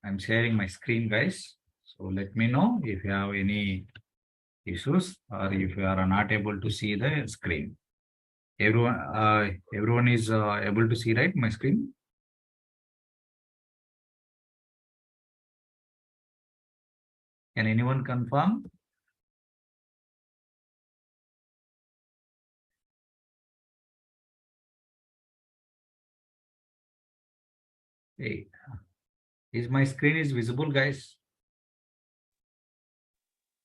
I'm sharing my screen, guys. So let me know if you have any issues or if you are not able to see the screen. Everyone is able to see, right, my screen? Can anyone confirm? Hey, is my screen is visible, guys?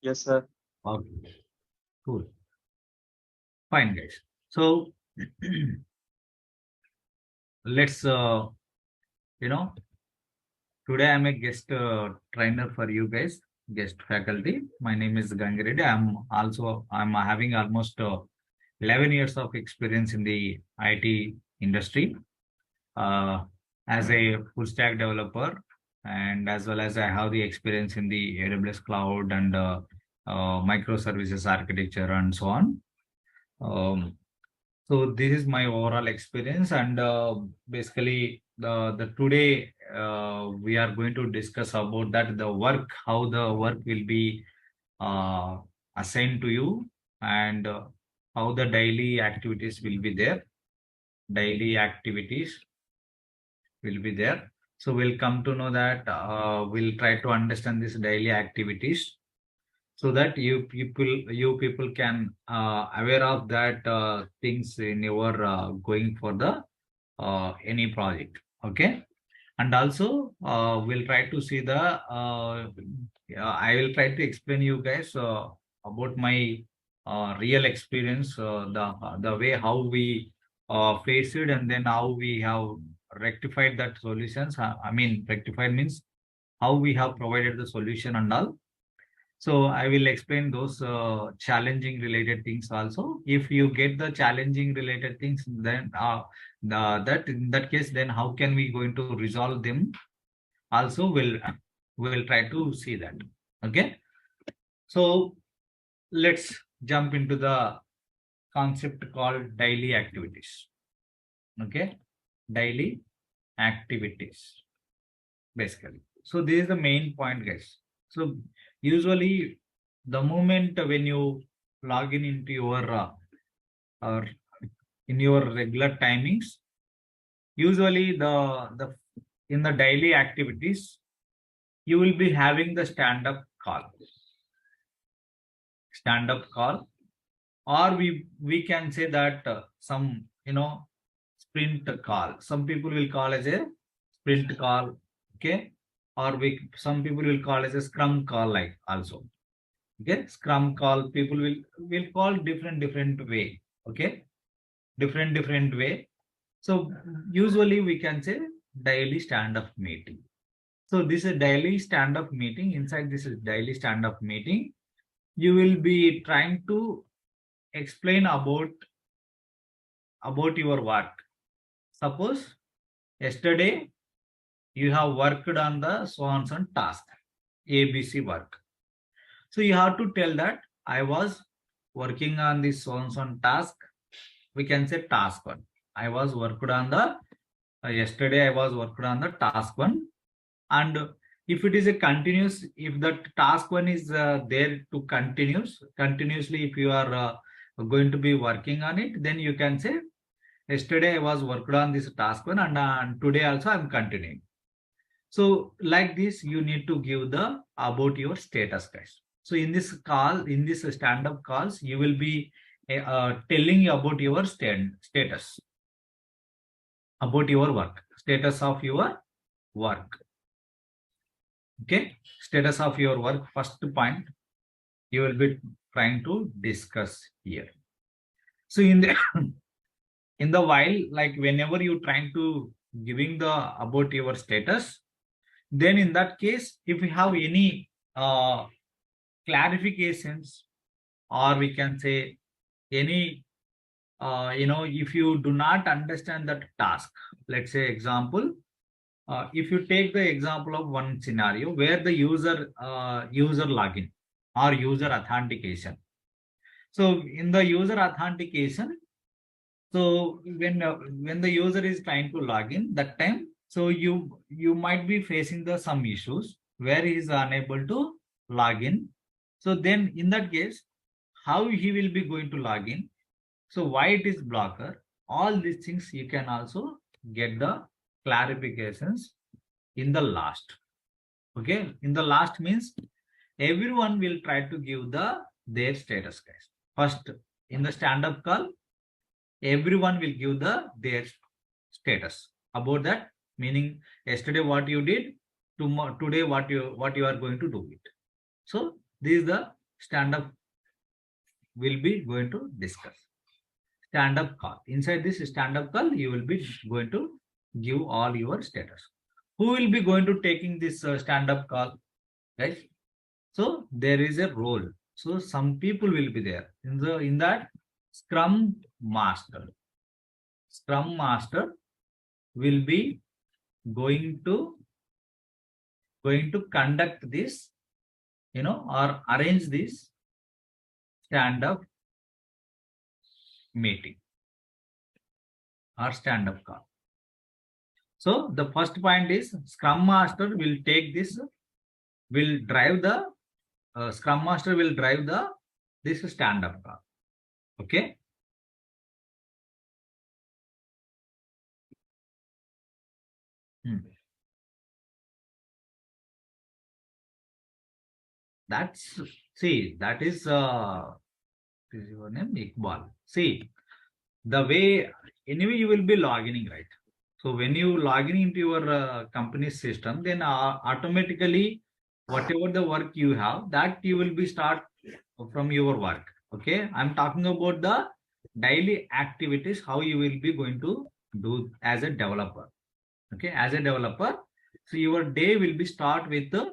Yes, sir. Okay, cool. Fine, guys. So let's today I'm a guest trainer for you guys, guest faculty. My name is Gangireddy. I'm having almost 11 years of experience in the IT industry uh, as a full stack developer, and as well as I have the experience in the AWS cloud and microservices architecture and so on. So this is my overall experience, and basically the today we are going to discuss about that the work, how the work will be uh, assigned to you, and how the daily activities will be there. Daily activities will be there. So we'll come to know that we'll try to understand these daily activities so that you people can aware of that things in your going for the any project. Okay. And also we'll try to see the I will try to explain you guys about my real experience, the way how we face it, and then how we have rectified that solutions. I mean, rectified means how we have provided the solution and all. So I will explain those challenging related things also. If you get the challenging related things, then that in that case, then how can we going to resolve them? Also, we'll try to see that. Okay. So let's jump into the concept called daily activities. Okay, daily activities basically. So this is the main point, guys. So usually the moment when you log in into your or in your regular timings, usually the in the daily activities you will be having the stand up call, or we can say that some sprint call. Some people will call as a sprint call, okay, or we some people will call as a scrum call, like also. Okay, scrum call people will call different way. Okay, different way. So usually we can say daily stand-up meeting. So this is daily stand-up meeting. Inside this is daily stand-up meeting. You will be trying to explain about your work. Suppose yesterday you have worked on the so on task, ABC work. So you have to tell that I was working on this so on task. We can say task one. I was worked on the yesterday I was worked on the task one. And if it is a continuous, if the task one is there to continuously, if you are going to be working on it, then you can say yesterday I was worked on this task one, and today also I'm continuing. So like this, you need to give the about your status, guys. So in this call, in this stand-up calls, you will be telling about your status, about your work, status of your work. Okay, status of your work. First point you will be trying to discuss here. So in the in the while, like whenever you trying to giving the about your status, then in that case, if you have any clarifications, or we can say any if you do not understand that task, let's say example, if you take the example of one scenario where the user login or user authentication. So in the user authentication, so when the user is trying to log in, that time So you might be facing the some issues where he is unable to log in. So then in that case, how he will be going to log in? So why it is blocker? All these things you can also get the clarifications in the last. Okay, in the last means everyone will try to give their status, guys. First, in the stand-up call, everyone will give their status about that, meaning yesterday what you did, today what you are going to do it. So this is the stand-up will be going to discuss. Stand-up call. Inside this stand-up call, you will be going to give all your status. Who will be going to taking this stand-up call, right? So there is a role. So some people will be there in that Scrum Master. Scrum Master will be going to conduct this, or arrange this stand-up meeting or stand-up call. So the first point is Scrum Master will take this, will drive the Scrum Master will drive this stand-up call. Okay. That's see that is your name Iqbal. See the way anyway you will be logging, right? So when you log in into your company system, then automatically whatever the work you have, that you will be start from your work. Okay, I'm talking about the daily activities, how you will be going to do as a developer. Okay, as a developer, so your day will be start with the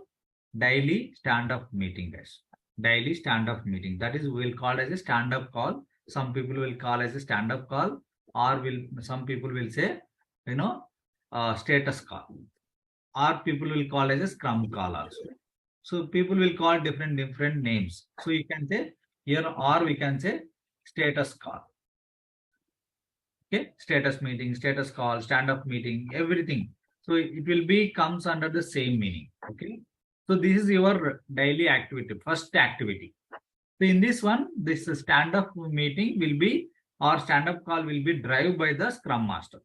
daily stand-up meeting, guys. Daily stand-up meeting, that is will call as a stand-up call. Some people will call as a stand-up call, or some people will say status call, or people will call as a scrum call also. So people will call different names. So you can say here, or we can say status call. Okay, status meeting, status call, stand-up meeting, everything. So it will be comes under the same meaning. Okay, so this is your daily activity, first activity. So in this one, this stand-up meeting will be, or stand-up call will be driven by the Scrum Master.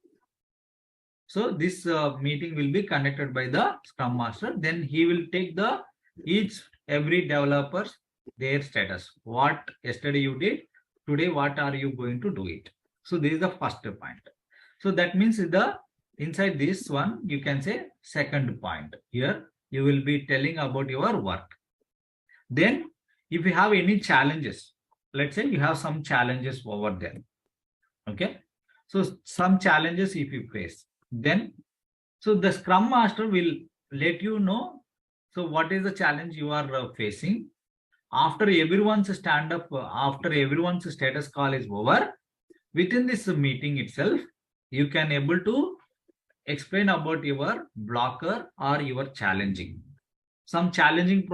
So this meeting will be conducted by the Scrum Master. Then he will take every developer's their status. What yesterday you did, today what are you going to do it? So this is the first point. So that means inside this one, you can say second point. Here you will be telling about your work. Then if you have any challenges, let's say you have some challenges over there. Okay. So some challenges if you face, then so the Scrum Master will let you know. So what is the challenge you are facing? After everyone's stand-up, after everyone's status call is over, within this meeting itself, you can able to explain about your blocker or your challenging. Some challenging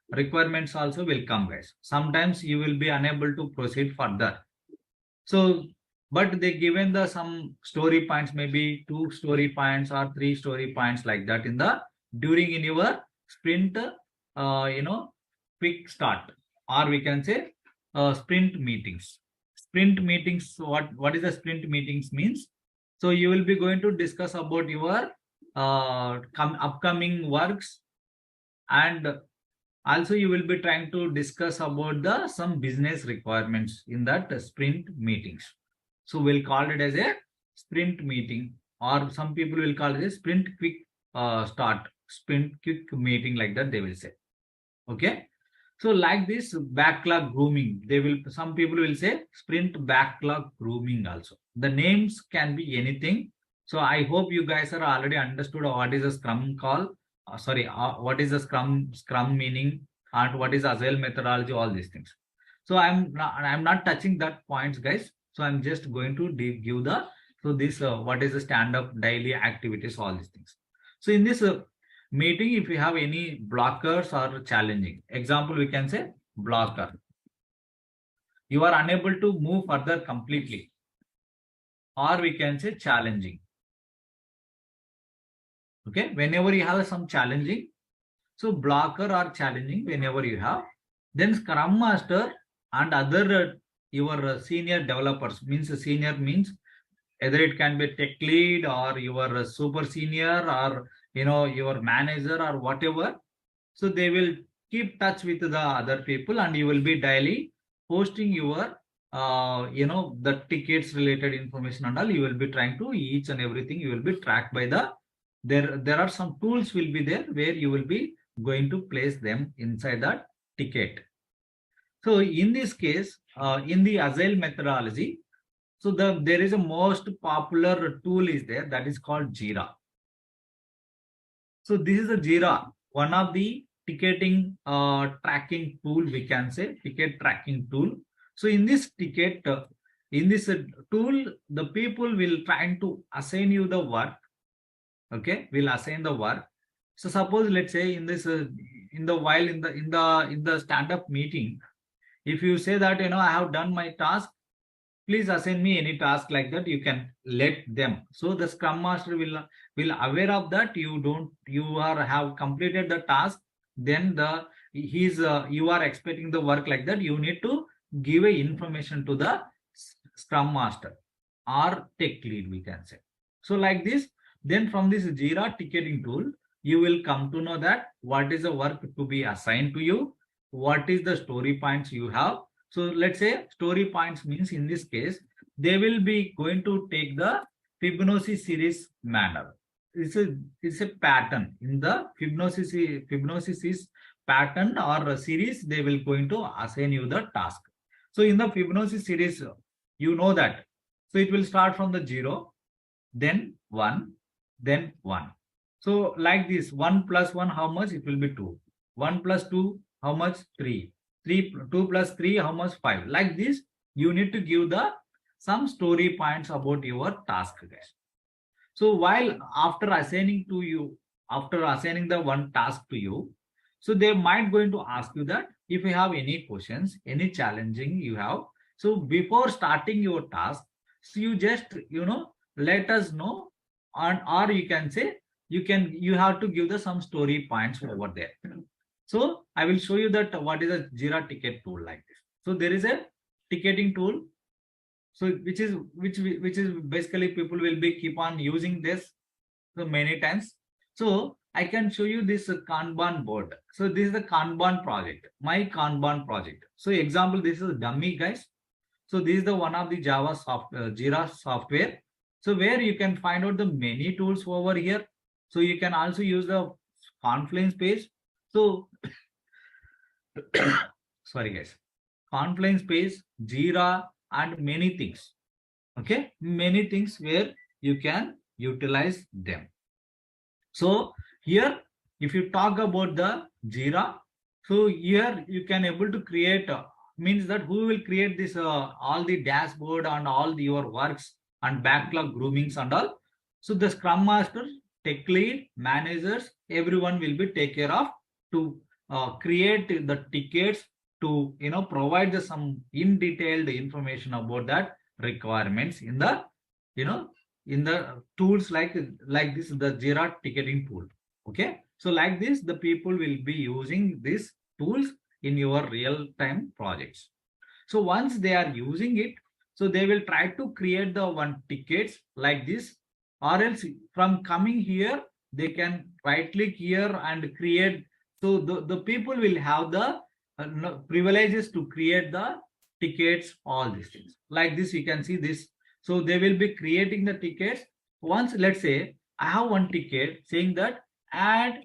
requirements also will come, guys. Sometimes you will be unable to proceed further. So, but they given some story points, maybe 2 story points or 3 story points like that during in your sprint, quick start, or we can say sprint meetings. Sprint meetings. What is the sprint meetings means? So you will be going to discuss about your upcoming works, and also you will be trying to discuss about some business requirements in that sprint meetings. So we'll call it as a sprint meeting, or some people will call it a sprint quick start, sprint quick meeting, like that they will say. Okay, so like this backlog grooming, some people will say sprint backlog grooming also. The names can be anything. So I hope you guys are already understood what is a scrum call. What is the scrum meaning, and what is agile methodology, all these things. So I'm not touching that points, guys. So I'm just going to give what is the stand-up daily activities, all these things. So in this meeting, if you have any blockers or challenging, example we can say blocker, you are unable to move further completely, or we can say challenging. Okay, whenever you have some challenging, so blocker or challenging whenever you have, then Scrum Master and other your senior developers, means senior means either it can be tech lead or your super senior or your manager or whatever. So they will keep touch with the other people, and you will be daily posting your the tickets related information and all. You will be trying to each and everything you will be tracked by the, there are some tools will be there where you will be going to place them inside that ticket. So in this case, in the agile methodology, so there is a most popular tool is there, that is called Jira. So this is a Jira, one of the ticketing tracking tool, we can say ticket tracking tool. So in this ticket, in this tool, the people will trying to assign you the work. Okay, will assign the work. So suppose let's say in this in the while in the stand up meeting, if you say that I have done my task, please assign me any task, like that you can let them. So the scrum master will aware of that you are have completed the task, then he's you are expecting the work, like that you need to give a information to the scrum master or tech lead, we can say. So like this, then from this Jira ticketing tool, you will come to know that what is the work to be assigned to you, what is the story points you have. So let's say story points means in this case, they will be going to take the Fibonacci series manner. It's a pattern in the Fibonacci series pattern or a series. They will going to assign you the task. So in the Fibonacci series, you know that. So it will start from the 0, then 1, then 1. So like this, 1 plus 1, how much? It will be 2. 1 plus 2, how much? 3. 2 plus 3, how much? 5. Like this, you need to give the some story points about your task, guys. So while after assigning the one task to you, so they might going to ask you that if you have any questions, any challenging you have. So before starting your task, so you just let us know, and or you can say you have to give the some story points over there. So I will show you that what is a Jira ticket tool like this. So there is a ticketing tool. So which is basically people will be keep on using this so many times. So I can show you this Kanban board. So this is the Kanban project, my Kanban project. So example, this is dummy, guys. So this is the one of the Jira software. So where you can find out the many tools over here. So you can also use the Confluence page. So sorry guys, Confluence page, Jira, and many things. Okay, many things where you can utilize them. So here, if you talk about the Jira, so here you can able to create means that who will create this all the dashboard and all your works and backlog groomings and all. So the Scrum Master, tech lead, managers, everyone will be take care of to create the tickets, to provide the some in detailed information about that requirements in the in the tools like this, the Jira ticketing tool. Okay, so like this the people will be using these tools in your real time projects. So once they are using it, so they will try to create the one tickets like this, or else from coming here they can right click here and create. So the people will have the privileges to create the tickets, all these things like this. You can see this. So they will be creating the tickets. Once let's say I have one ticket saying that add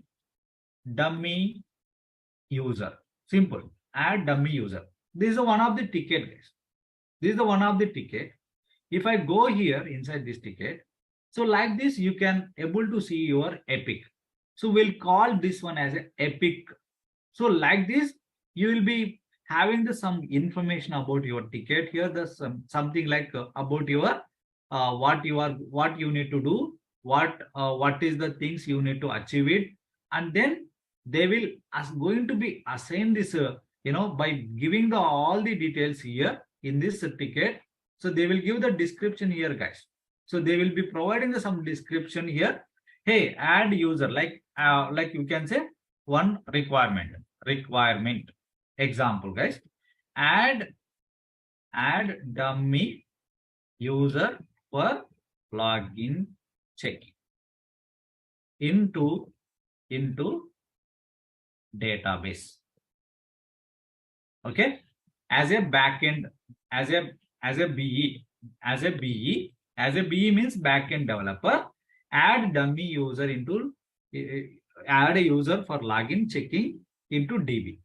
dummy user. Simple, add dummy user. This is one of the ticket, guys. This is the one of the ticket. If I go here inside this ticket, so like this you can able to see your epic. So we'll call this one as an epic. So like this you will be having the some information about your ticket here. The something like about your what you need to do, what is the things you need to achieve it, and then they will going to be assigned this by giving the all the details here in this ticket. So they will give the description here, guys. So they will be providing the some description here. hey, add user, like you can say one requirement. Example, guys, add dummy user for login checking into database. Okay, as a backend, as a as a BE, as a BE, as a BE means backend developer. Add dummy user into add a user for login checking into DB.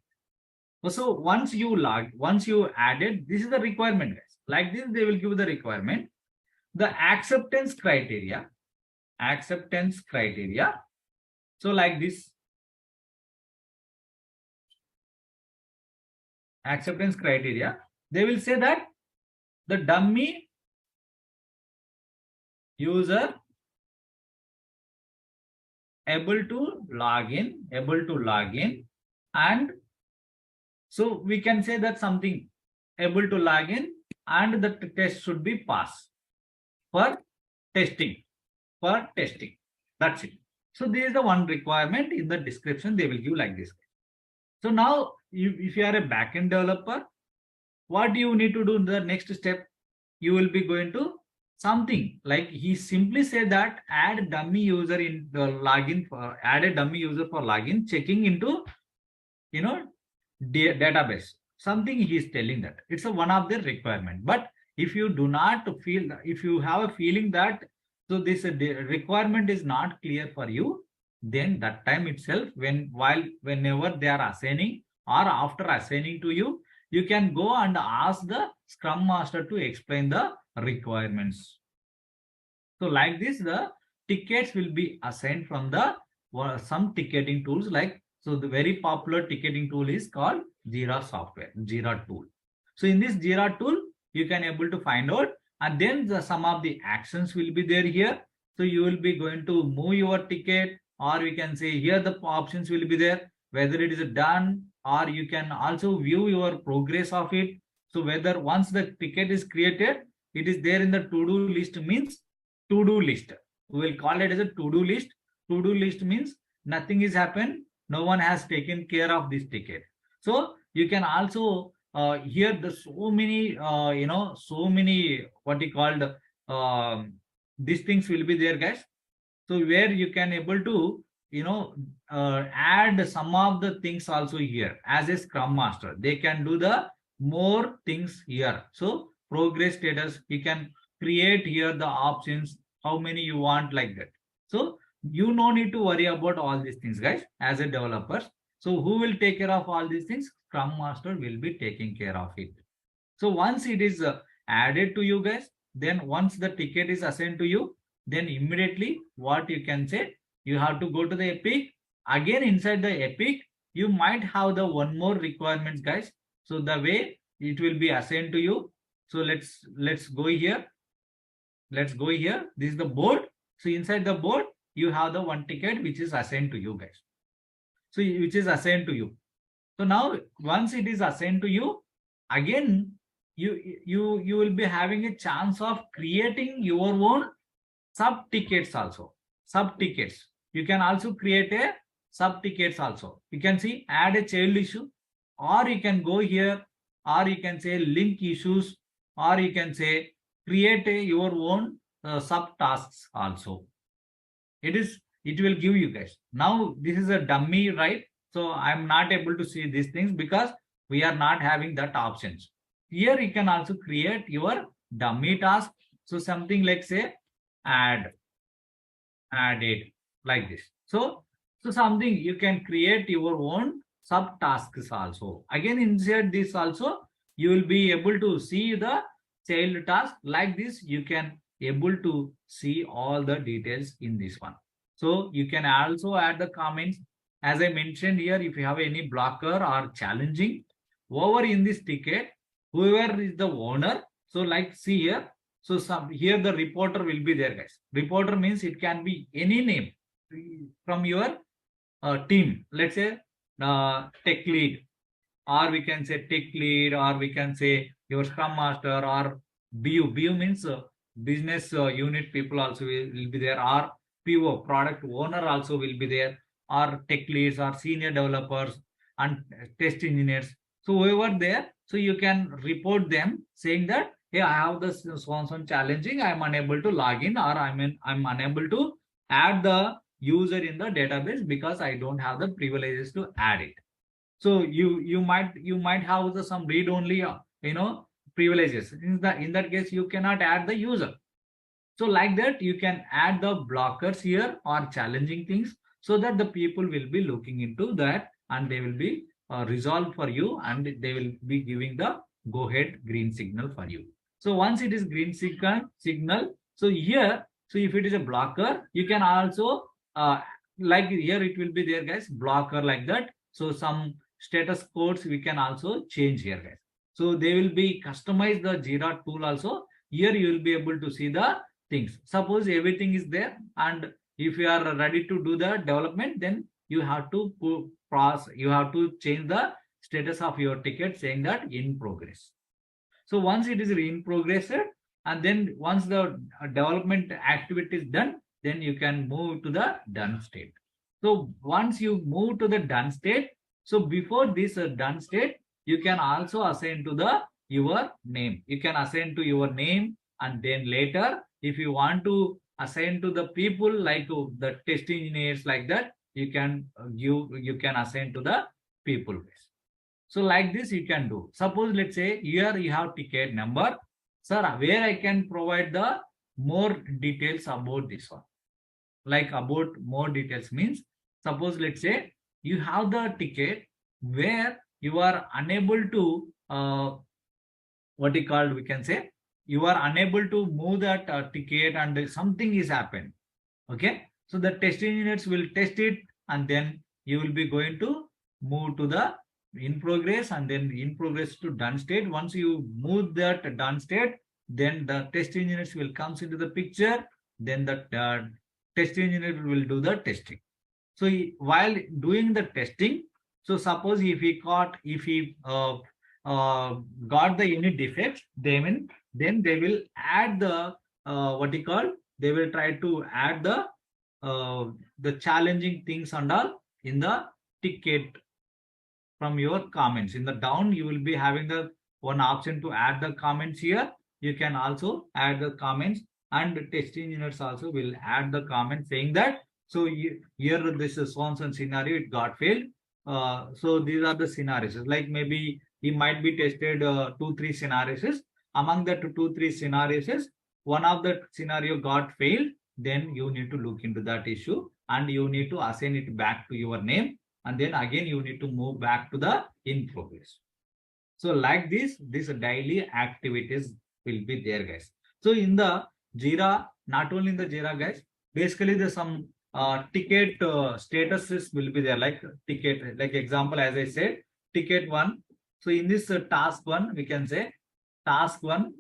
So once you added, this is the requirement, guys. Like this, they will give the requirement. The acceptance criteria. So like this, acceptance criteria, they will say that the dummy user able to log in, and so we can say that something able to log in and the test should be passed for testing. That's it. So this is the one requirement. In the description they will give like this. So now if you are a backend developer, what do you need to do in the next step? You will be going to something like he simply said that add dummy user in the login for add a dummy user for login checking into database. Something he is telling that it's a one of the requirement. But if you do not feel, if you have a feeling that so this requirement is not clear for you, then that time itself, whenever they are assigning or after assigning to you, you can go and ask the Scrum Master to explain the requirements. So like this, the tickets will be assigned from the some ticketing tools. Like, so the very popular ticketing tool is called Jira tool. So in this Jira tool, you can able to find out, and then some of the actions will be there here. So you will be going to move your ticket, or we can say here the options will be there, whether it is done, or you can also view your progress of it. So whether once the ticket is created, it is there in the to-do list, means to-do list. We will call it as a to-do list. To-do list means nothing is happened. No one has taken care of this ticket. So you can also here the so many so many what you called these things will be there, guys. So where you can able to add some of the things also here. As a Scrum Master, they can do the more things here. So progress status, you can create here the options, how many you want, like that. So you no need to worry about all these things, guys, as a developer. So who will take care of all these things? Scrum Master will be taking care of it. So once it is added to you, guys, then once the ticket is assigned to you, then immediately what you can say, you have to go to the epic. Again, inside the epic, you might have the one more requirements, guys. So the way it will be assigned to you. So let's go here. Let's go here. This is the board. So inside the board, you have the one ticket which is assigned to you, guys. So which is assigned to you. So now once it is assigned to you, again you will be having a chance of creating your own sub tickets also. Sub tickets. You can also create a sub tickets also. You can see add a child issue, or you can go here, or you can say link issues, or you can say create your own sub tasks also. It will give you, guys. Now this is a dummy, right? So I'm not able to see these things because we are not having that options. Here you can also create your dummy task. So something like say add it like this. So something you can create your own sub tasks also. Again, inside this also you will be able to see the child task. Like this, you can able to see all the details in this one. So you can also add the comments. As I mentioned here, if you have any blocker or challenging over in this ticket, whoever is the owner, so like see here, so here the reporter will be there, guys. Reporter means it can be any name from your team. Let's say tech lead, or we can say tech lead, or we can say your Scrum Master, or BU. BU means business unit people also will be there, or PO, product owner also will be there, or tech leads or senior developers and test engineers. So whoever there, so you can report them saying that, hey, I have this so and so challenging, I'm unable to log in, or I'm unable to add the user in the database because I don't have the privileges to add it. So you might have some read only privileges. In that case, you cannot add the user. So like that, you can add the blockers here or challenging things, so that the people will be looking into that and they will be resolved for you, and they will be giving the go ahead green signal for you. So once it is green signal, so here, so if it is a blocker, you can also like here it will be there, guys, blocker like that. So some status codes we can also change here, guys. So they will be customize the Jira tool also. Here you will be able to see the things. Suppose everything is there, and if you are ready to do the development, then you have to you have to change the status of your ticket saying that in progress. So once it is in progress, and then once the development activity is done, then you can move to the done state. So once you move to the done state, so before this done state, you can also assign to the your name. You can assign to your name, and then later, if you want to assign to the people like the test engineers like that, you can you can assign to the people. So like this you can do. Suppose let's say here you have ticket number. Sir, where I can provide the more details about this one. Like about more details means, suppose let's say you have the ticket where you are unable to what we called, we can say, you are unable to move that ticket and something is happened. Okay, so the test engineers will test it, and then you will be going to move to the in progress, and then in progress to done state. Once you move that done state, then the test engineers will comes into the picture. Then the test engineer will do the testing. So while doing the testing, so suppose if he got the any defects, then they will add the what you call, they will try to add the challenging things and all in the ticket from your comments. In the down, you will be having the one option to add the comments here. You can also add the comments, and the test engineers also will add the comments saying that, so here this is so and so scenario, it got failed. So these are the scenarios. Like maybe he might be tested 2-3 scenarios. Among the 2-3 scenarios, one of the scenario got failed. Then you need to look into that issue, and you need to assign it back to your name, and then again you need to move back to the in progress. So like this daily activities will be there, guys. So in the Jira, not only in the Jira, guys, basically the some ticket statuses will be there, like ticket, like example, as I said, ticket 1. So in this task 1, we can say task 1.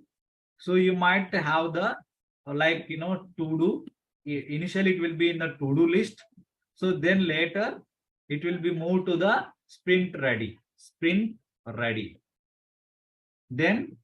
So you might have the like to do. Initially it will be in the to do list. So then later it will be moved to the sprint ready. Then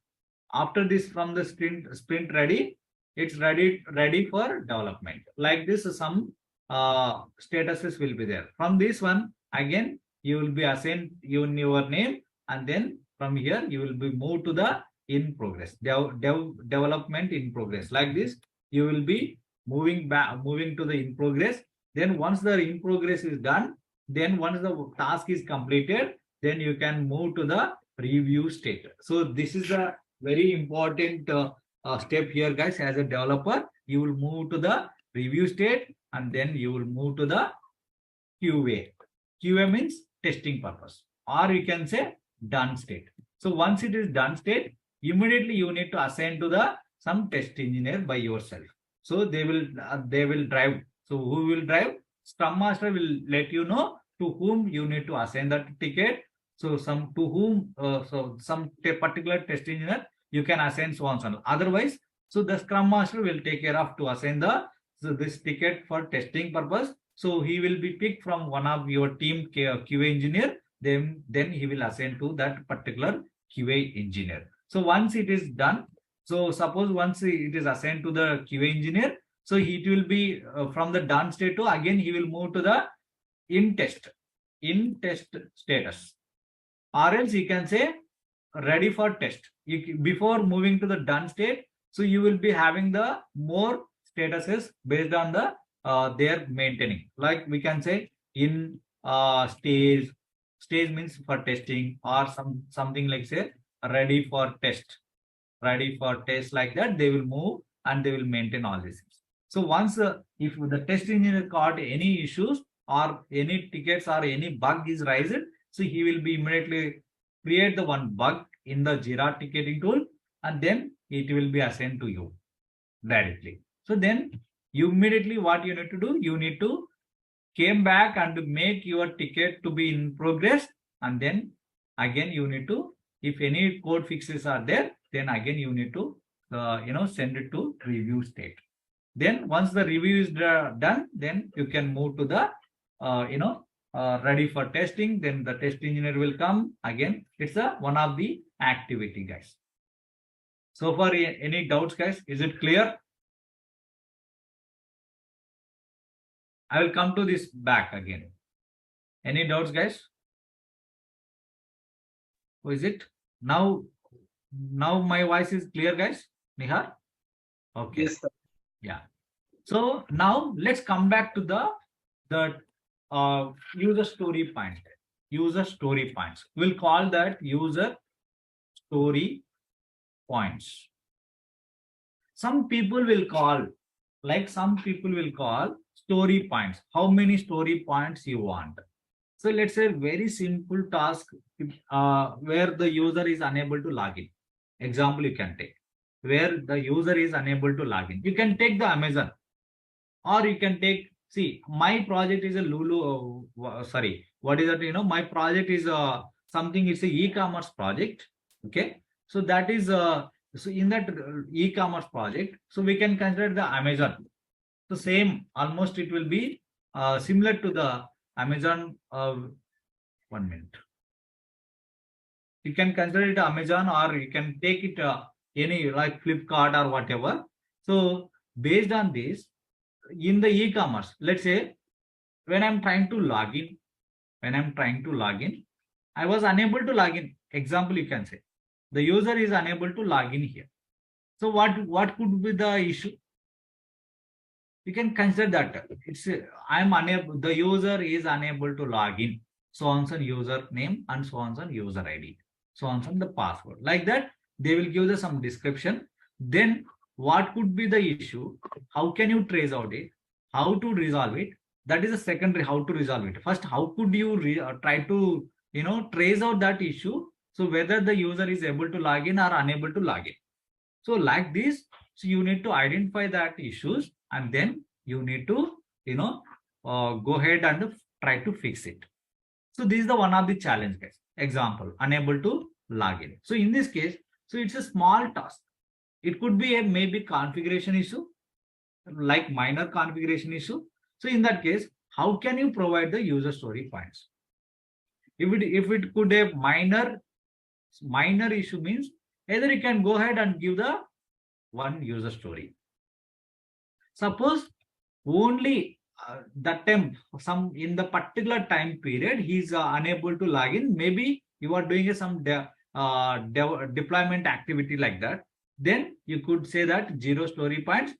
after this, from the sprint ready, it's ready for development. Like this, some statuses will be there. From this one, again you will be assigned your name, and then from here you will be moved to the in progress, development in progress. Like this, you will be moving to the in progress. Then once the in progress is done, then once the task is completed, then you can move to the review state. So this is a very important step here, guys. As a developer, you will move to the review state, and then you will move to the QA. QA means testing purpose, or you can say done state. So once it is done state, immediately you need to assign to the some test engineer by yourself. So they will drive. So who will drive? Scrum Master will let you know to whom you need to assign that ticket. So some to whom, some particular test engineer you can assign so on so on. Otherwise, so the Scrum Master will take care of to assign this ticket for testing purpose. So he will be picked from one of your team QA engineer. Then he will assign to that particular QA engineer. So once it is done, so suppose once it is assigned to the QA engineer, So it will be from the done state to again he will move to the in test status, or else you can say ready for test. Before moving to the done state, so you will be having the more statuses based on the their maintaining. Like we can say in stage means for testing, or something like say ready for test, like that they will move and they will maintain all these things. So once if the test engineer caught any issues or any tickets or any bug is raised, so he will be immediately create the one bug in the Jira ticketing tool, and then it will be assigned to you directly. So then you immediately what you need to do, you need to came back and make your ticket to be in progress, and then again you need to, if any code fixes are there, then again you need to send it to review state. Then once the review is done, then you can move to the ready for testing. Then the test engineer will come again. It's a one of the activity, guys. So far, any doubts, guys? Is it clear? I will come to this back again. Any doubts, guys? Who is it? Now my voice is clear, guys. Nihar? Okay. Yes, sir. Yeah. So now let's come back to the user story points. User story points. We'll call that user story points. Some people will call story points. How many story points you want? So let's say very simple task where the user is unable to log in. Example you can take where the user is unable to log in. You can take the Amazon, or you can take, see, my project is a Lulu. What is that? My project is something. It's a e-commerce project. Okay, so that is so in that e-commerce project, so we can consider the Amazon. So same, almost it will be similar to the Amazon. 1 minute. You can consider it Amazon, or you can take it any like Flipkart or whatever. So based on this, in the e-commerce, let's say when I'm trying to log in, I was unable to log in. Example, you can say the user is unable to log in here. So what could be the issue? You can consider that it's I'm unable, the user is unable to log in. So on some user name and so on some user ID. So on some the password. Like that, they will give the some description. Then what could be the issue? How can you trace out it? How to resolve it? That is the secondary. How to resolve it? First, how could you try to trace out that issue? So whether the user is able to log in or unable to log in. So like this, so you need to identify that issues, and then you need to go ahead and try to fix it. So this is the one of the challenge, guys. Example, unable to log in. So in this case, so it's a small task. It could be a maybe configuration issue, like minor configuration issue. So in that case, how can you provide the user story points? If it could have minor issue, means either you can go ahead and give the one user story. Suppose only that time, some in the particular time period, he's unable to log in. Maybe you are doing some deployment activity like that. Then you could say that 0 story points.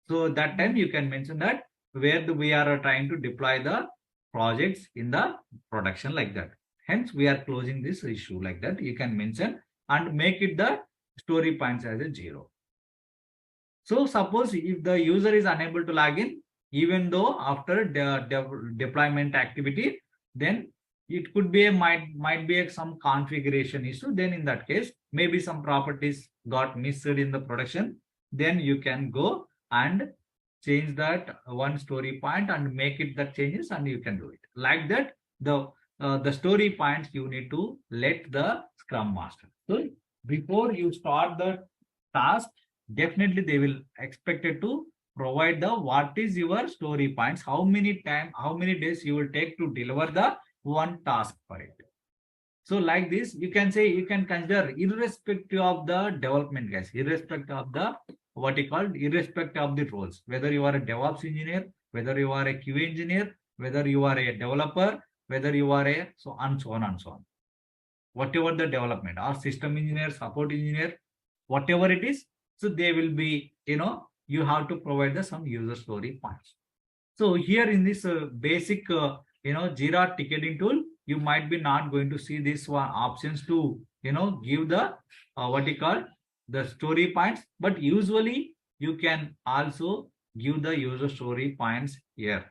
So that time you can mention that where we are trying to deploy the projects in the production, like that. Hence, we are closing this issue like that. You can mention and make it the story points as a 0. So suppose if the user is unable to log in, even though after the deployment activity, then it could be might be some configuration issue. Then in that case, maybe some properties got missed in the production. Then you can go and change that one story point and make it that changes, and you can do it like that. The story points you need to let the Scrum Master. So before you start the task, definitely they will expected to provide the what is your story points, how many days you will take to deliver the one task for it. So like this, you can say, you can consider irrespective of the development, guys, irrespective of the what you call irrespective of the roles, whether you are a DevOps engineer, whether you are a QA engineer, whether you are a developer, whether you are a so on, so on and so on. Whatever the development or system engineer, support engineer, whatever it is, so they will be, you have to provide the some user story points. So here in this basic, Jira ticketing tool, you might be not going to see this one options to, give the what you call the story points, but usually you can also give the user story points here.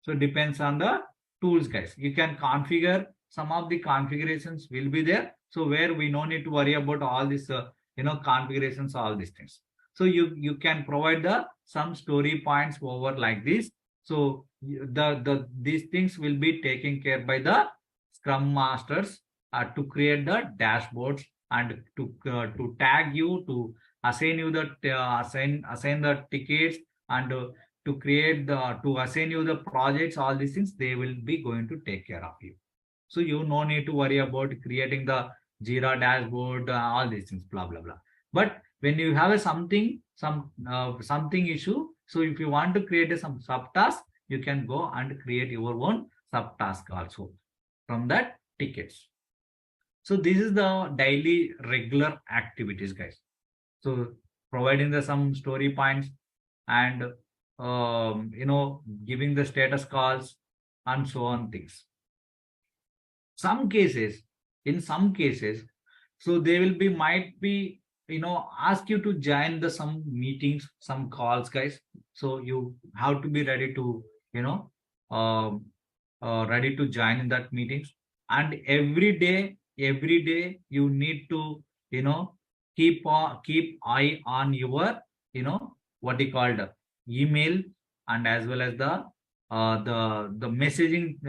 So depends on the tools, guys. You can configure some of the configurations will be there. So where we no need to worry about all this, configurations, all these things. So you can provide the some story points over like this. So these things will be taken care by the Scrum Masters to create the dashboards and to tag you, to assign you the assign the tickets, and to create to assign you the projects. All these things they will be going to take care of you. So you no need to worry about creating the Jira dashboard, all these things, blah blah blah. But when you have a something issue, so if you want to create some subtask, you can go and create your own subtask also from that tickets. So this is the daily regular activities, guys. So providing the some story points and giving the status calls and so on things. In some cases, so they will be might be ask you to join the some meetings, some calls, guys. So you have to be ready to ready to join in that meetings. And every day you need to keep eye on your what you called email, and as well as the messaging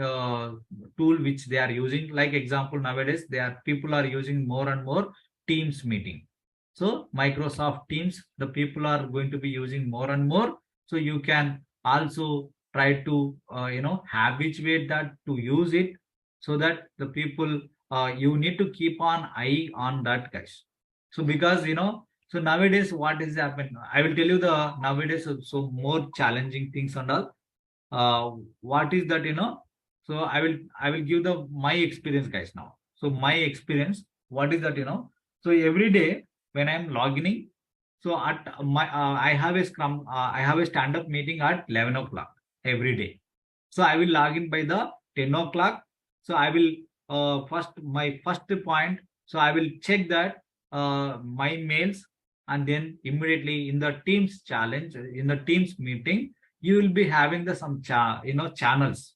tool which they are using. Like example, nowadays people are using more and more Teams meeting. So Microsoft Teams, the people are going to be using more and more. So you can also try to habituate that to use it, so that the people you need to keep on eye on that, guys. So because so nowadays what is happening, I will tell you the nowadays so more challenging things and all. What is that, so I will give the my experience, guys, now. So my experience, what is that, so every day when I'm logging in, so at my I have a scrum I have a stand-up meeting at 11 o'clock every day. So I will log in by the 10 o'clock. So I will my first point, so I will check that my mails, and then immediately in the Teams challenge, in the Teams meeting, you will be having the some channels.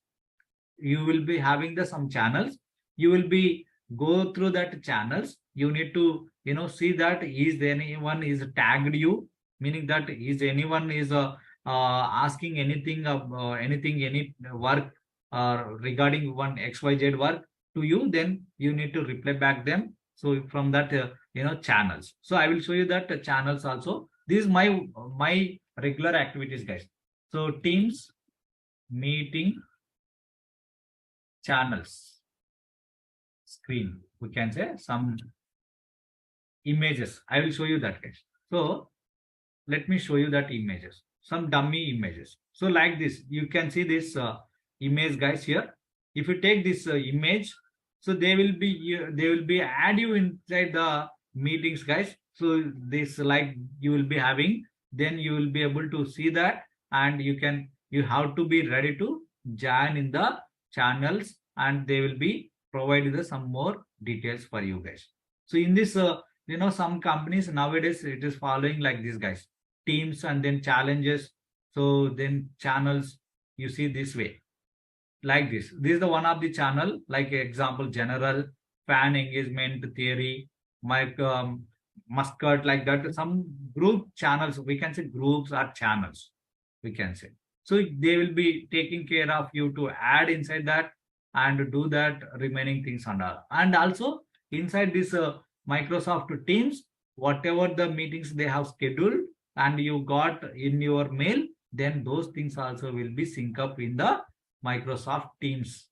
You will be having the some channels. You will be go through that channels. You need to see that is there anyone is tagged you, meaning that is anyone is asking anything of any work regarding one XYZ work to you, then you need to reply back them. So from that channels. So I will show you that channels also. This is my regular activities, guys. So Teams meeting channels screen, we can say some images. I will show you that, guys. So let me show you that images, some dummy images. So like this, you can see this image, guys, here. If you take this image, so they will be add you inside the meetings, guys. So this like you will be having, then you will be able to see that, and you have to be ready to join in the channels, and they will be provided some more details for you, guys. So in this some companies nowadays it is following like this, guys. Teams and then challenges, so then channels, you see this way, like this is the one of the channel, like example general, fan engagement theory, Mike Muscat, like that. Some group channels, we can say groups or channels, we can say. So they will be taking care of you to add inside that and do that remaining things and all. And also inside this Microsoft Teams, whatever the meetings they have scheduled and you got in your mail, then those things also will be sync up in the Microsoft Teams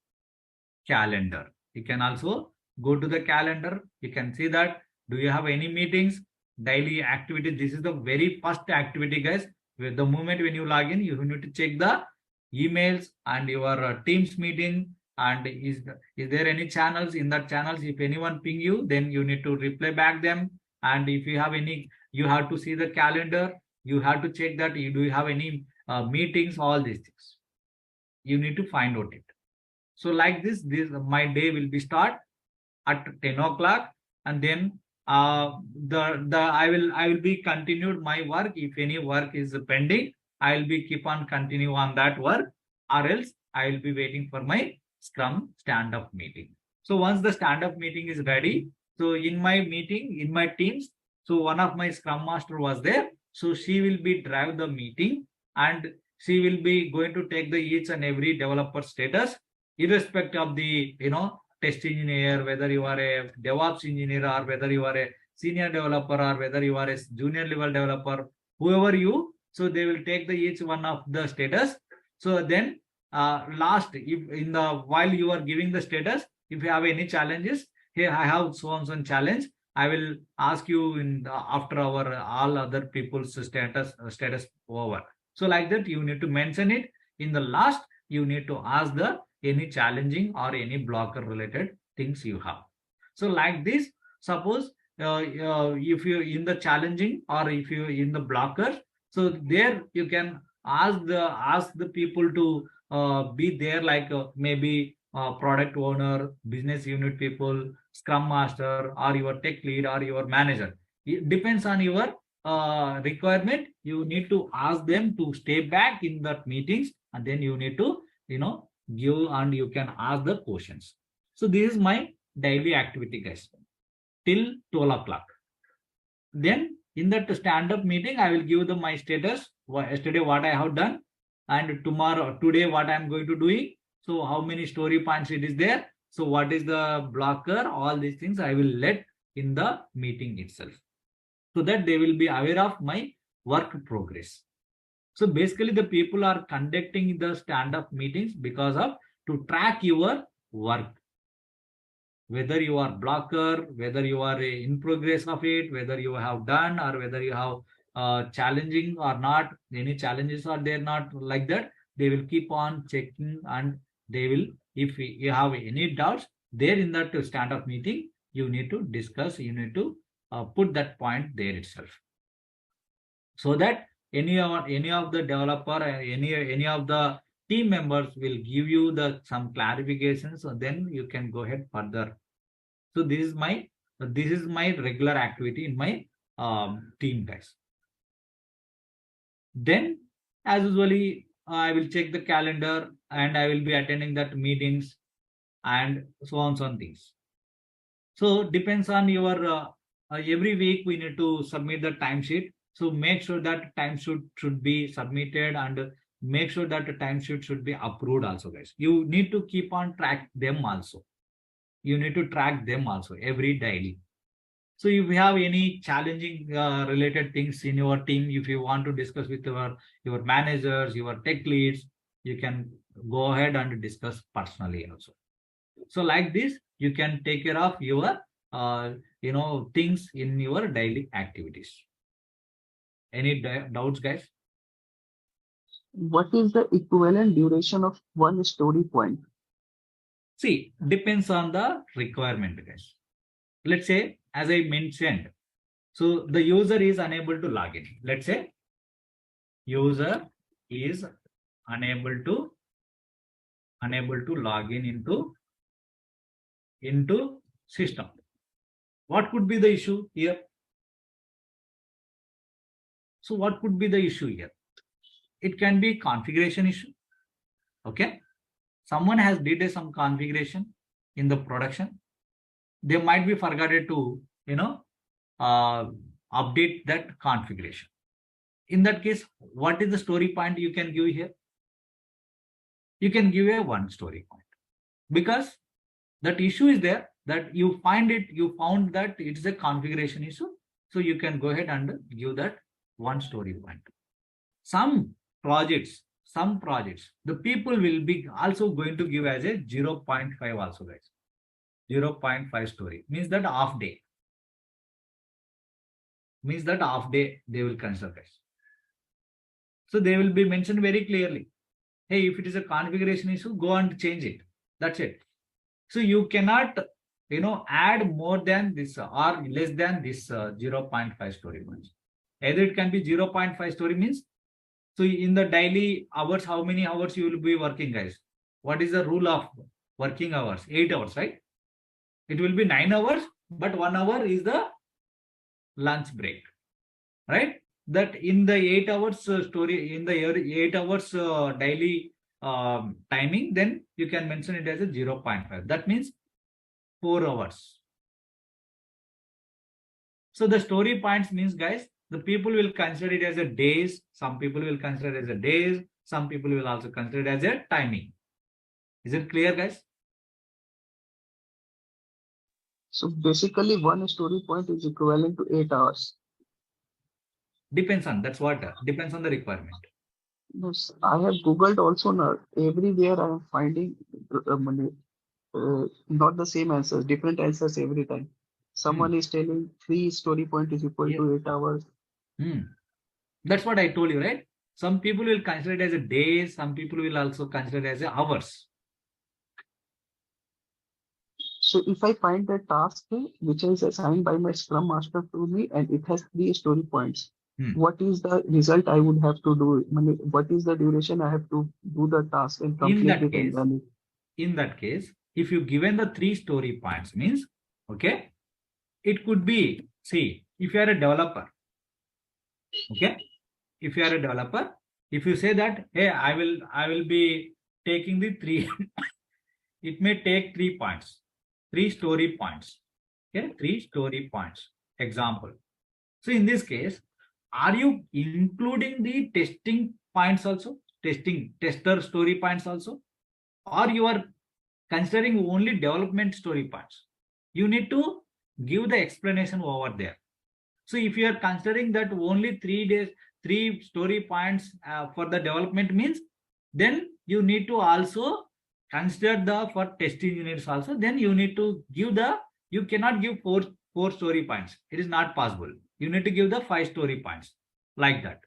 calendar. You can also go to the calendar. You can see that do you have any meetings. daily activity. This is the very first activity, guys. With the moment when you log in, you need to check the emails and your Teams meeting. And is there any channels in that channels? If anyone ping you, then you need to reply back them. And if you have any, you have to see the calendar. You have to check that you do have any meetings, all these things. You need to find out it. So like this my day will be start at 10 o'clock, and then I will be continued my work. If any work is pending, I will be keep on continue on that work, or else I will be waiting for my Scrum stand-up meeting. So once the stand-up meeting is ready, so in my meeting, in my teams, so one of my Scrum Master was there. So she will be drive the meeting, and she will be going to take the each and every developer status, irrespective of the test engineer, whether you are a DevOps engineer, or whether you are a senior developer, or whether you are a junior level developer, whoever you, so they will take the each one of the status. So then last, if in the while you are giving the status, if you have any challenges, here I have so and so challenge, I will ask you in after our all other people's status over. So like that, you need to mention it. In the last, you need to ask the any challenging or any blocker related things you have. So like this, suppose if you in the challenging or if you in the blocker, so there you can ask the people to be there, like maybe product owner, business unit people, scrum master, or your tech lead, or your manager. It depends on your requirement. You need to ask them to stay back in that meetings, and then you need to give, and you can ask the questions. So this is my daily activity, guys, till 12 o'clock. Then in that stand-up meeting, I will give them my status, yesterday what I have done, and today what I am going to do. So how many story points it is there, so what is the blocker, all these things I will let in the meeting itself, so that they will be aware of my work progress. So basically the people are conducting the stand-up meetings because of to track your work, whether you are blocker, whether you are in progress of it, whether you have done, or whether you have challenging or not, any challenges are there not, like that they will keep on checking, and they will, if you have any doubts there in that stand-up meeting, you need to discuss, you need to put that point there itself, so that any of the developer, any of the team members will give you the some clarifications, so then you can go ahead further. So this is my regular activity in my team, guys. Then as usually I will check the calendar, and I will be attending that meetings, and so on things. So depends on your every week we need to submit the timesheet. So make sure that timesheet should be submitted, and make sure that the timesheet should be approved also, guys. You need to keep on track them also. You need to track them also every daily. So if you have any challenging related things in your team, if you want to discuss with your managers, your tech leads, you can go ahead and discuss personally also. So like this, you can take care of your things in your daily activities. Any doubts, guys? What is the equivalent duration of one story point? See, depends on the requirement, guys. Let's say, as I mentioned, so the user is unable to log in. Let's say user is unable to log in into system. What could be the issue here? So what could be the issue here? It can be configuration issue. Okay, someone has did some configuration in the production. They might be forgotten to update that configuration. In that case, what is the story point you can give here? You can give a one story point, because that issue is there, that you found that it's a configuration issue. So you can go ahead and give that one story point. Some projects, the people will be also going to give as a 0.5 also, guys. 0.5 story means that half day. means that half day they will consider, guys. So they will be mentioned very clearly. Hey, if it is a configuration issue, go and change it. That's it. So you cannot, add more than this or less than this 0.5 story points. Either it can be 0.5 story means, so in the daily hours, how many hours you will be working, guys? What is the rule of working hours? 8 hours, right? It will be 9 hours, but 1 hour is the lunch break, right? That in the 8 hours story, in the 8 hours daily timing, then you can mention it as a 0.5. That means 4 hours. So the story points means, guys, the people will consider it as a days. Some people will consider it as a days. Some people will also consider it as a timing. Is it clear, guys? So basically, one story point is equivalent to 8 hours. Depends on, that's what, depends on the requirement. Yes, I have Googled also now. Everywhere I am finding not the same answers, different answers every time. Someone is telling 3 story point is equal Yes. to 8 hours. That's what I told you, right? Some people will consider it as a day. Some people will also consider it as a hours. So if I find the task which is assigned by my Scrum Master to me and it has 3 story points, what is the result I would have to do? What is the duration I have to do the task and In complete that it and case, run it? in that case, if you given the 3 story points means, okay, it could be, see, if you are a developer, okay, if you are a developer, if you say that, hey, I will be taking the three, it may take 3 points, 3 story points, okay, 3 story points. Example. So in this case, are you including the testing points also, tester story points also, or you are considering only development story points? You need to give the explanation over there. So if you are considering that only 3 story points for the development means, then you need to also consider the for test engineers also. Then you need to give the, you cannot give four story points. It is not possible. You need to give the 5 story points like that.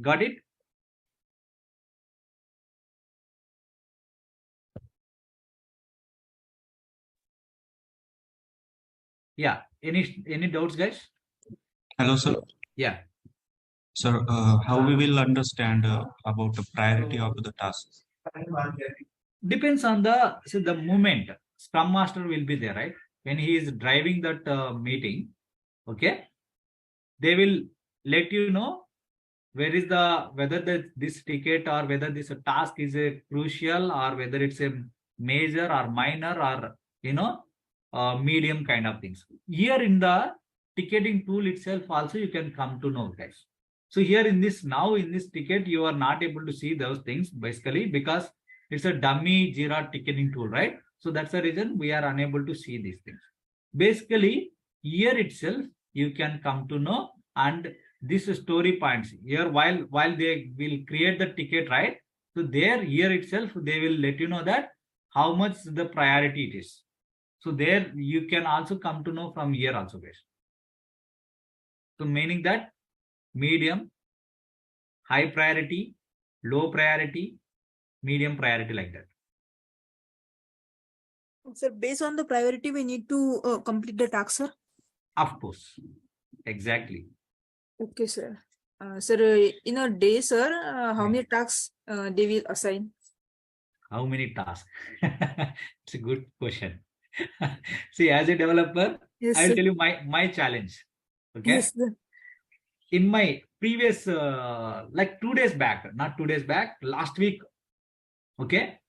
Got it? Yeah. Any doubts, guys? Hello, sir. Yeah. Sir, how we will understand about the priority of the task? Depends on the moment. Scrum Master will be there, right? When he is driving that meeting, okay, they will let you know where is the, whether this ticket or whether this task is a crucial or whether it's a major or minor or medium kind of things. Here in the ticketing tool itself also you can come to know, guys. So here in this, now in this ticket you are not able to see those things basically because it's a dummy Jira ticketing tool, right? So that's the reason we are unable to see these things. Basically here itself you can come to know, and this story points here while they will create the ticket, right? So there here itself they will let you know that how much the priority it is. So there you can also come to know from here also, guys. So meaning that medium, high priority, low priority, medium priority, like that. Sir, based on the priority, we need to complete the task, sir. Of course, exactly. Okay, sir. Sir, in a day, sir, how many tasks they will assign? How many tasks? It's a good question. See, as a developer, Yes, I will sir. tell you my challenge. Okay. Yes, sir. In my previous, like 2 days back, not 2 days back, last week, okay,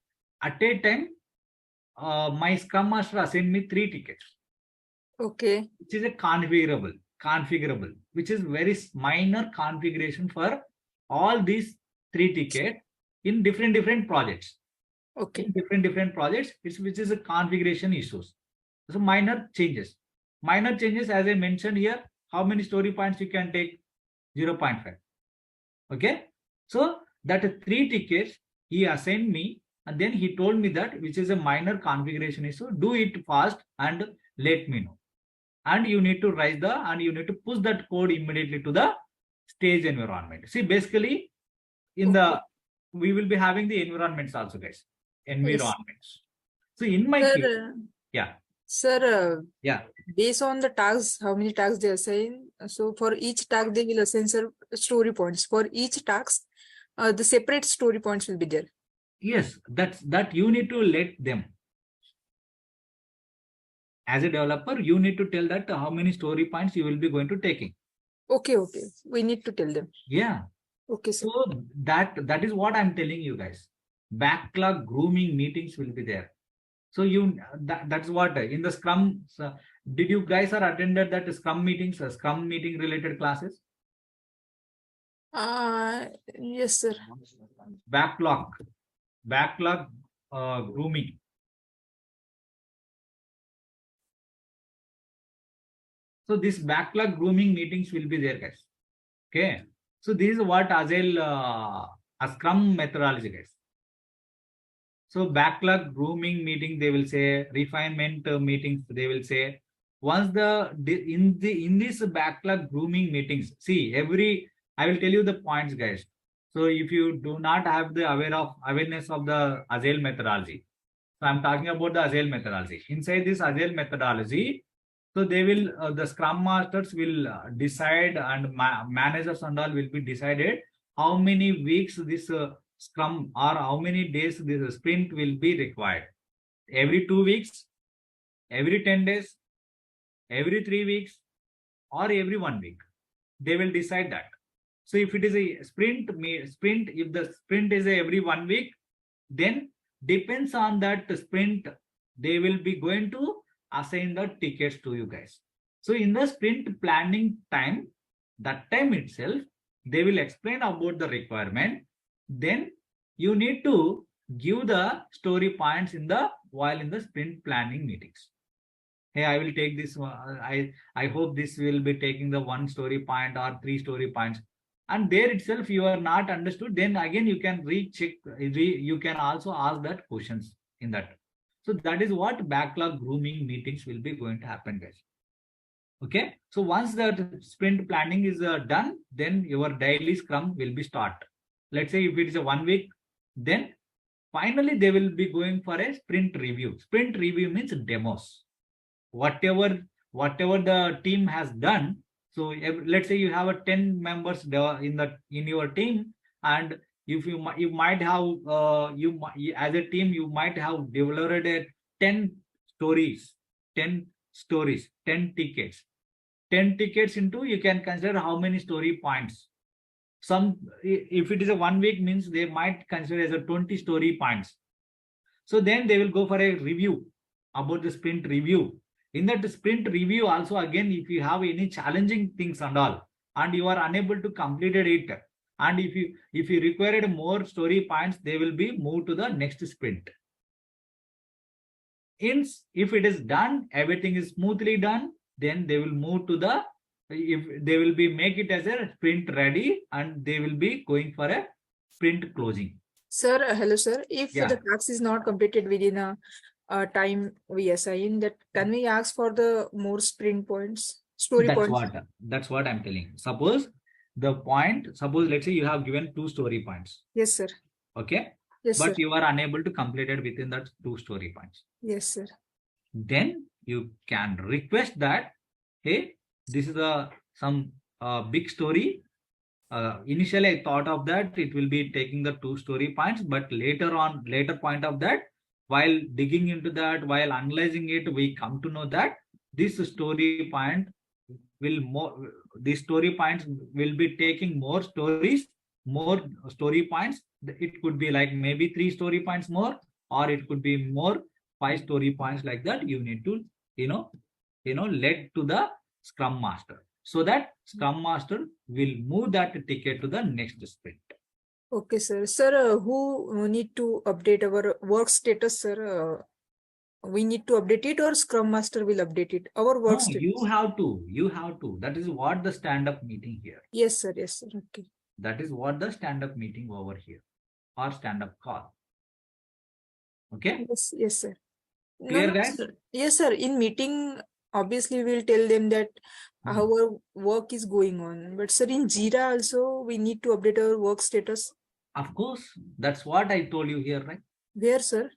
at a time, my Scrum Master assigned me 3 tickets, Okay. which is a configurable, which is very minor configuration for all these 3 tickets in different projects. Okay. In different projects, which is a configuration issues. So minor changes. Minor changes, as I mentioned here, how many story points you can take? 0.5. Okay. So that 3 tickets he assigned me, and then he told me that which is a minor configuration issue, do it fast and let me know. and you need to write and you need to push that code immediately to the stage environment. See, basically in the we will be having the environments also, guys. Environments. So in my case, Sir, yeah. Sir, Yeah. based on the tags, how many tags they assign? So for each tag, they will assign story points. For each task, the separate story points will be there. Yes, that you need to let them. As a developer, you need to tell that how many story points you will be going to taking. Okay. We need to tell them. Yeah. Okay, sir. So that is what I'm telling you guys. Backlog grooming meetings will be there. So that's what in the Scrum. Did you guys are attended that Scrum meetings, Scrum meeting related classes? Yes, sir. Backlog grooming. So this backlog grooming meetings will be there, guys. Okay. So this is what Agile a Scrum methodology, guys. So backlog grooming meeting, they will say refinement meetings, they will say once in this backlog grooming meetings, see I will tell you the points, guys. So if you do not have the awareness of the Agile methodology, so I'm talking about the Agile methodology. Inside this Agile methodology, so they will the Scrum masters will decide and managers and all will be decided how many weeks this Scrum or how many days this sprint will be required. Every 2 weeks, every 10 days, every 3 weeks, or every 1 week. They will decide that. So if it is a sprint, if the sprint is every 1 week, then depends on that sprint, they will be going to assign the tickets to you guys. So in the sprint planning time, that time itself, they will explain about the requirement. Then you need to give the story points while in the sprint planning meetings. Hey, I will take this one. I hope this will be taking the 1 story point or 3 story points. And there itself you are not understood, then again you can recheck, you can also ask that questions in that. So that is what backlog grooming meetings will be going to happen, guys. Okay. So once the sprint planning is done, then your daily scrum will be start. Let's say if it is a 1 week, then finally they will be going for a sprint review. Sprint review means demos. Whatever the team has done. So let's say you have a 10 members in your team, and if you might have as a team you might have developed 10 stories, 10 tickets. 10 tickets into, you can consider how many story points. Some, if it is a 1 week, means they might consider as a 20 story points. So then they will go for a review about the sprint review. In that sprint review also, again, if you have any challenging things and all, and you are unable to complete it, and if you required more story points, they will be moved to the next sprint. If it is done, everything is smoothly done, then they will move to they will be make it as a sprint ready, and they will be going for a sprint closing. Sir, hello, sir. If the task is not completed within a time we assign, that can we ask for the more sprint points, story points? That's what I'm telling. Suppose let's say you have given 2 story points. Yes, sir. Okay. Yes, but sir. You are unable to complete it within that 2 story points. Yes, sir. Then you can request that, hey, this is some big story. Initially, I thought of that it will be taking the 2 story points, but later point of that, while digging into that, while analyzing it, we come to know that this story point these story points will be taking more stories, more story points. It could be like maybe 3 story points more, or it could be more 5 story points, like that. You need to, let to the Scrum Master, so that Scrum Master will move that ticket to the next sprint. Okay, sir. Sir, who need to update our work status, sir? We need to update it, or Scrum Master will update it? Our work status. You have to. That is what the stand-up meeting here. Yes, sir. Yes, sir. Okay. That is what the stand-up meeting over here, or stand-up call. Okay. Yes, sir. Clear, guys? Sir. Yes, sir. In meeting, obviously we'll tell them that Hmm. our work is going on. But sir, in Jira also we need to update our work status. Of course, that's what I told you here, right? Where, sir?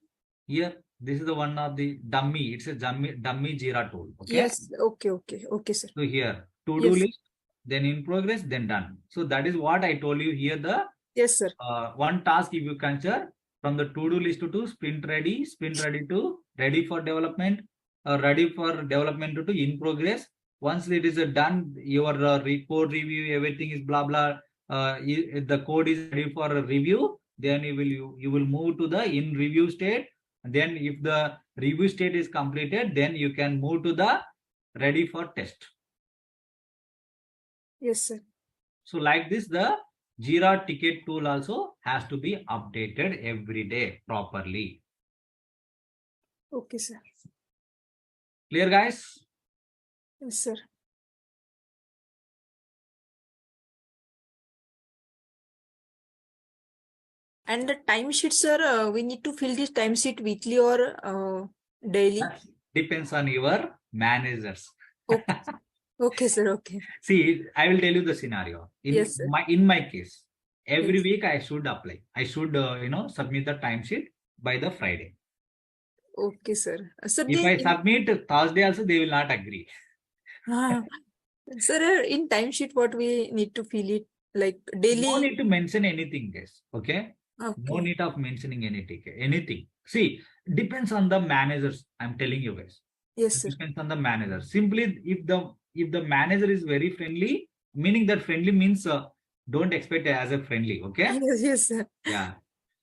Here, this is the one of the dummy. It's a dummy Jira tool. Okay. Yes. Okay. Okay, sir. So here, to-do Yes. list, then in progress, then done. So that is what I told you here. The Yes, sir. one task, if you consider from the to-do list to sprint ready to ready for development, ready for development to in progress. Once it is done, your code review, everything is blah blah. The code is ready for a review. Then you will move to the in review state. And then if the review state is completed, then you can move to the ready for test. Yes, sir. So like this, the Jira ticket tool also has to be updated every day properly. Okay, sir. Clear, guys? Yes, sir. And the timesheet, sir, we need to fill this timesheet weekly or daily? That depends on your managers. Okay. Okay, sir. Okay. See, I will tell you the scenario. Yes, sir. In my case, every Yes. week I should apply. I should submit the timesheet by the Friday. Okay, sir. Sir, If I submit Thursday also, they will not agree. Sir, in timesheet, what we need to fill it like daily? No need to mention anything, guys. Okay. No Okay. need of mentioning anything. See, depends on the managers. I'm telling you guys. Yes, It sir. depends on the manager. Simply, if the manager is very friendly, meaning that friendly means don't expect it as a friendly. Okay. Yes, sir. Yeah.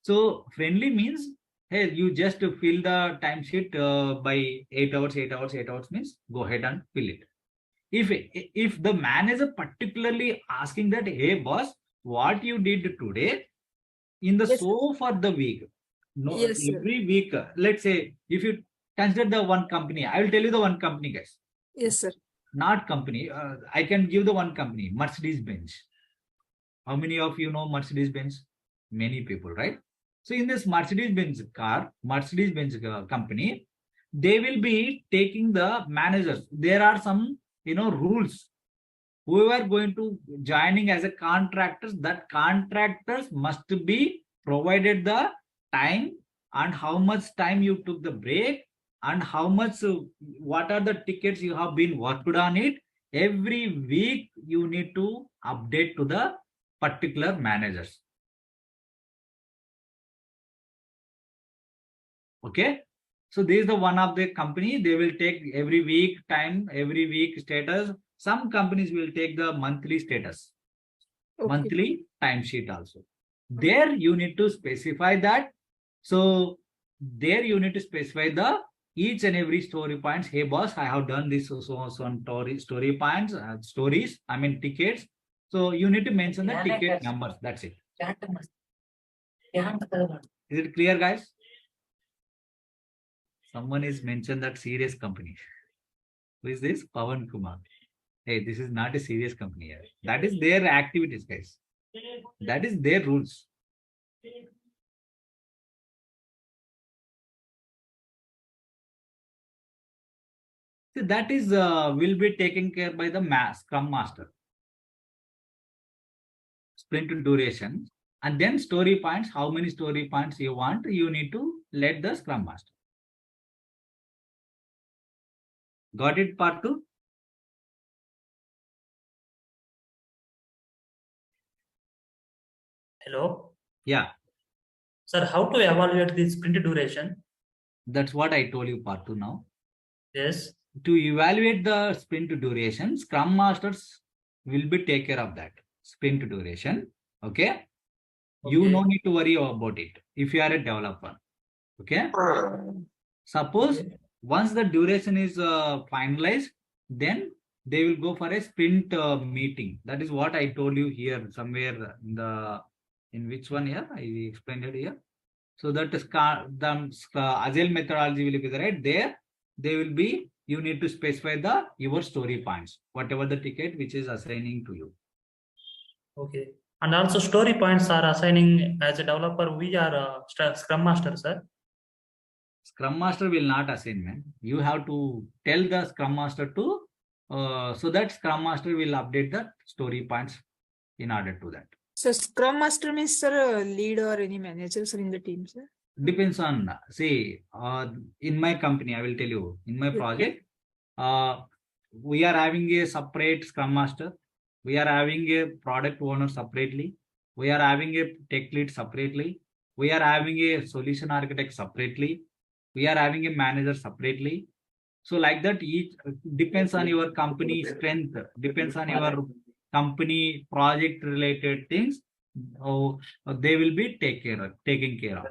So friendly means, hey, you just fill the timesheet by 8 hours. 8 hours means go ahead and fill it. If the manager particularly asking that, hey boss, what you did today in the Yes, so for the week, no, Yes, sir. every week, let's say if you consider the one company, I will tell you the one company, guys. Yes, sir. Not company. I can give the one company, Mercedes-Benz. How many of you know Mercedes-Benz? Many people, right? So in this Mercedes-Benz company, they will be taking the managers. There are some, rules. Whoever going to joining as a contractors, that contractors must be provided the time and how much time you took the break and how much, what are the tickets you have been worked on it. Every week you need to update to the particular managers. Okay. So this is the one of the company. They will take every week time, every week status. Some companies will take the monthly status, Okay. monthly timesheet also. There you need to specify that. So there you need to specify the each and every story points. Hey boss, I have done this so story points, stories. I mean tickets. So you need to mention the ticket numbers. That's it. Is it clear, guys? Someone is mentioned that serious company. Who is this? Pawan Kumar. Hey, this is not a serious company here. That is their activities, guys. That is their rules. So that is will be taken care by the Scrum Master. Sprint duration and then story points. How many story points you want? You need to let the Scrum Master. Got it, part 2? Hello. Yeah. Sir, how to evaluate the sprint duration? That's what I told you, part 2 now. Yes. To evaluate the sprint duration, Scrum Masters will be take care of that sprint duration. Okay. You no need to worry about it if you are a developer. Okay. Suppose once the duration is finalized, then they will go for a sprint meeting. That is what I told you here somewhere in which one here I explained it here. So that is the agile methodology will be right there. They will be, you need to specify your story points, whatever the ticket which is assigning to you. Okay. And also story points are assigning as a developer, we are Scrum Master, sir. Scrum Master will not assign, man. You have to tell the Scrum Master to, so that Scrum Master will update the story points in order to that. So Scrum Master means, sir, lead or any managers in the team, sir? Depends on, see, in my company, I will tell you, in my project, we are having a separate Scrum Master. We are having a product owner separately. We are having a tech lead separately. We are having a solution architect separately. We are having a manager separately. So like that, each depends on your company strength, depends on your company project related things. Oh, they will be taken care of.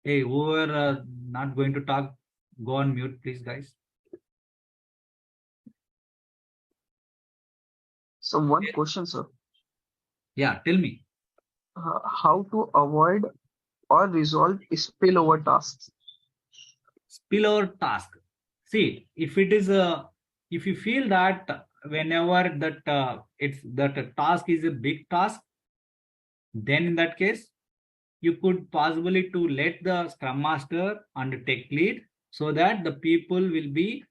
Hey, who are not going to talk, go on mute, please, guys. So one question, sir. Yeah, tell me. How to avoid or resolve spillover tasks? Spillover task. See, if it is if you feel that whenever that it's that a task is a big task, then in that case, you could possibly to let the Scrum Master and the tech lead, so that the people will be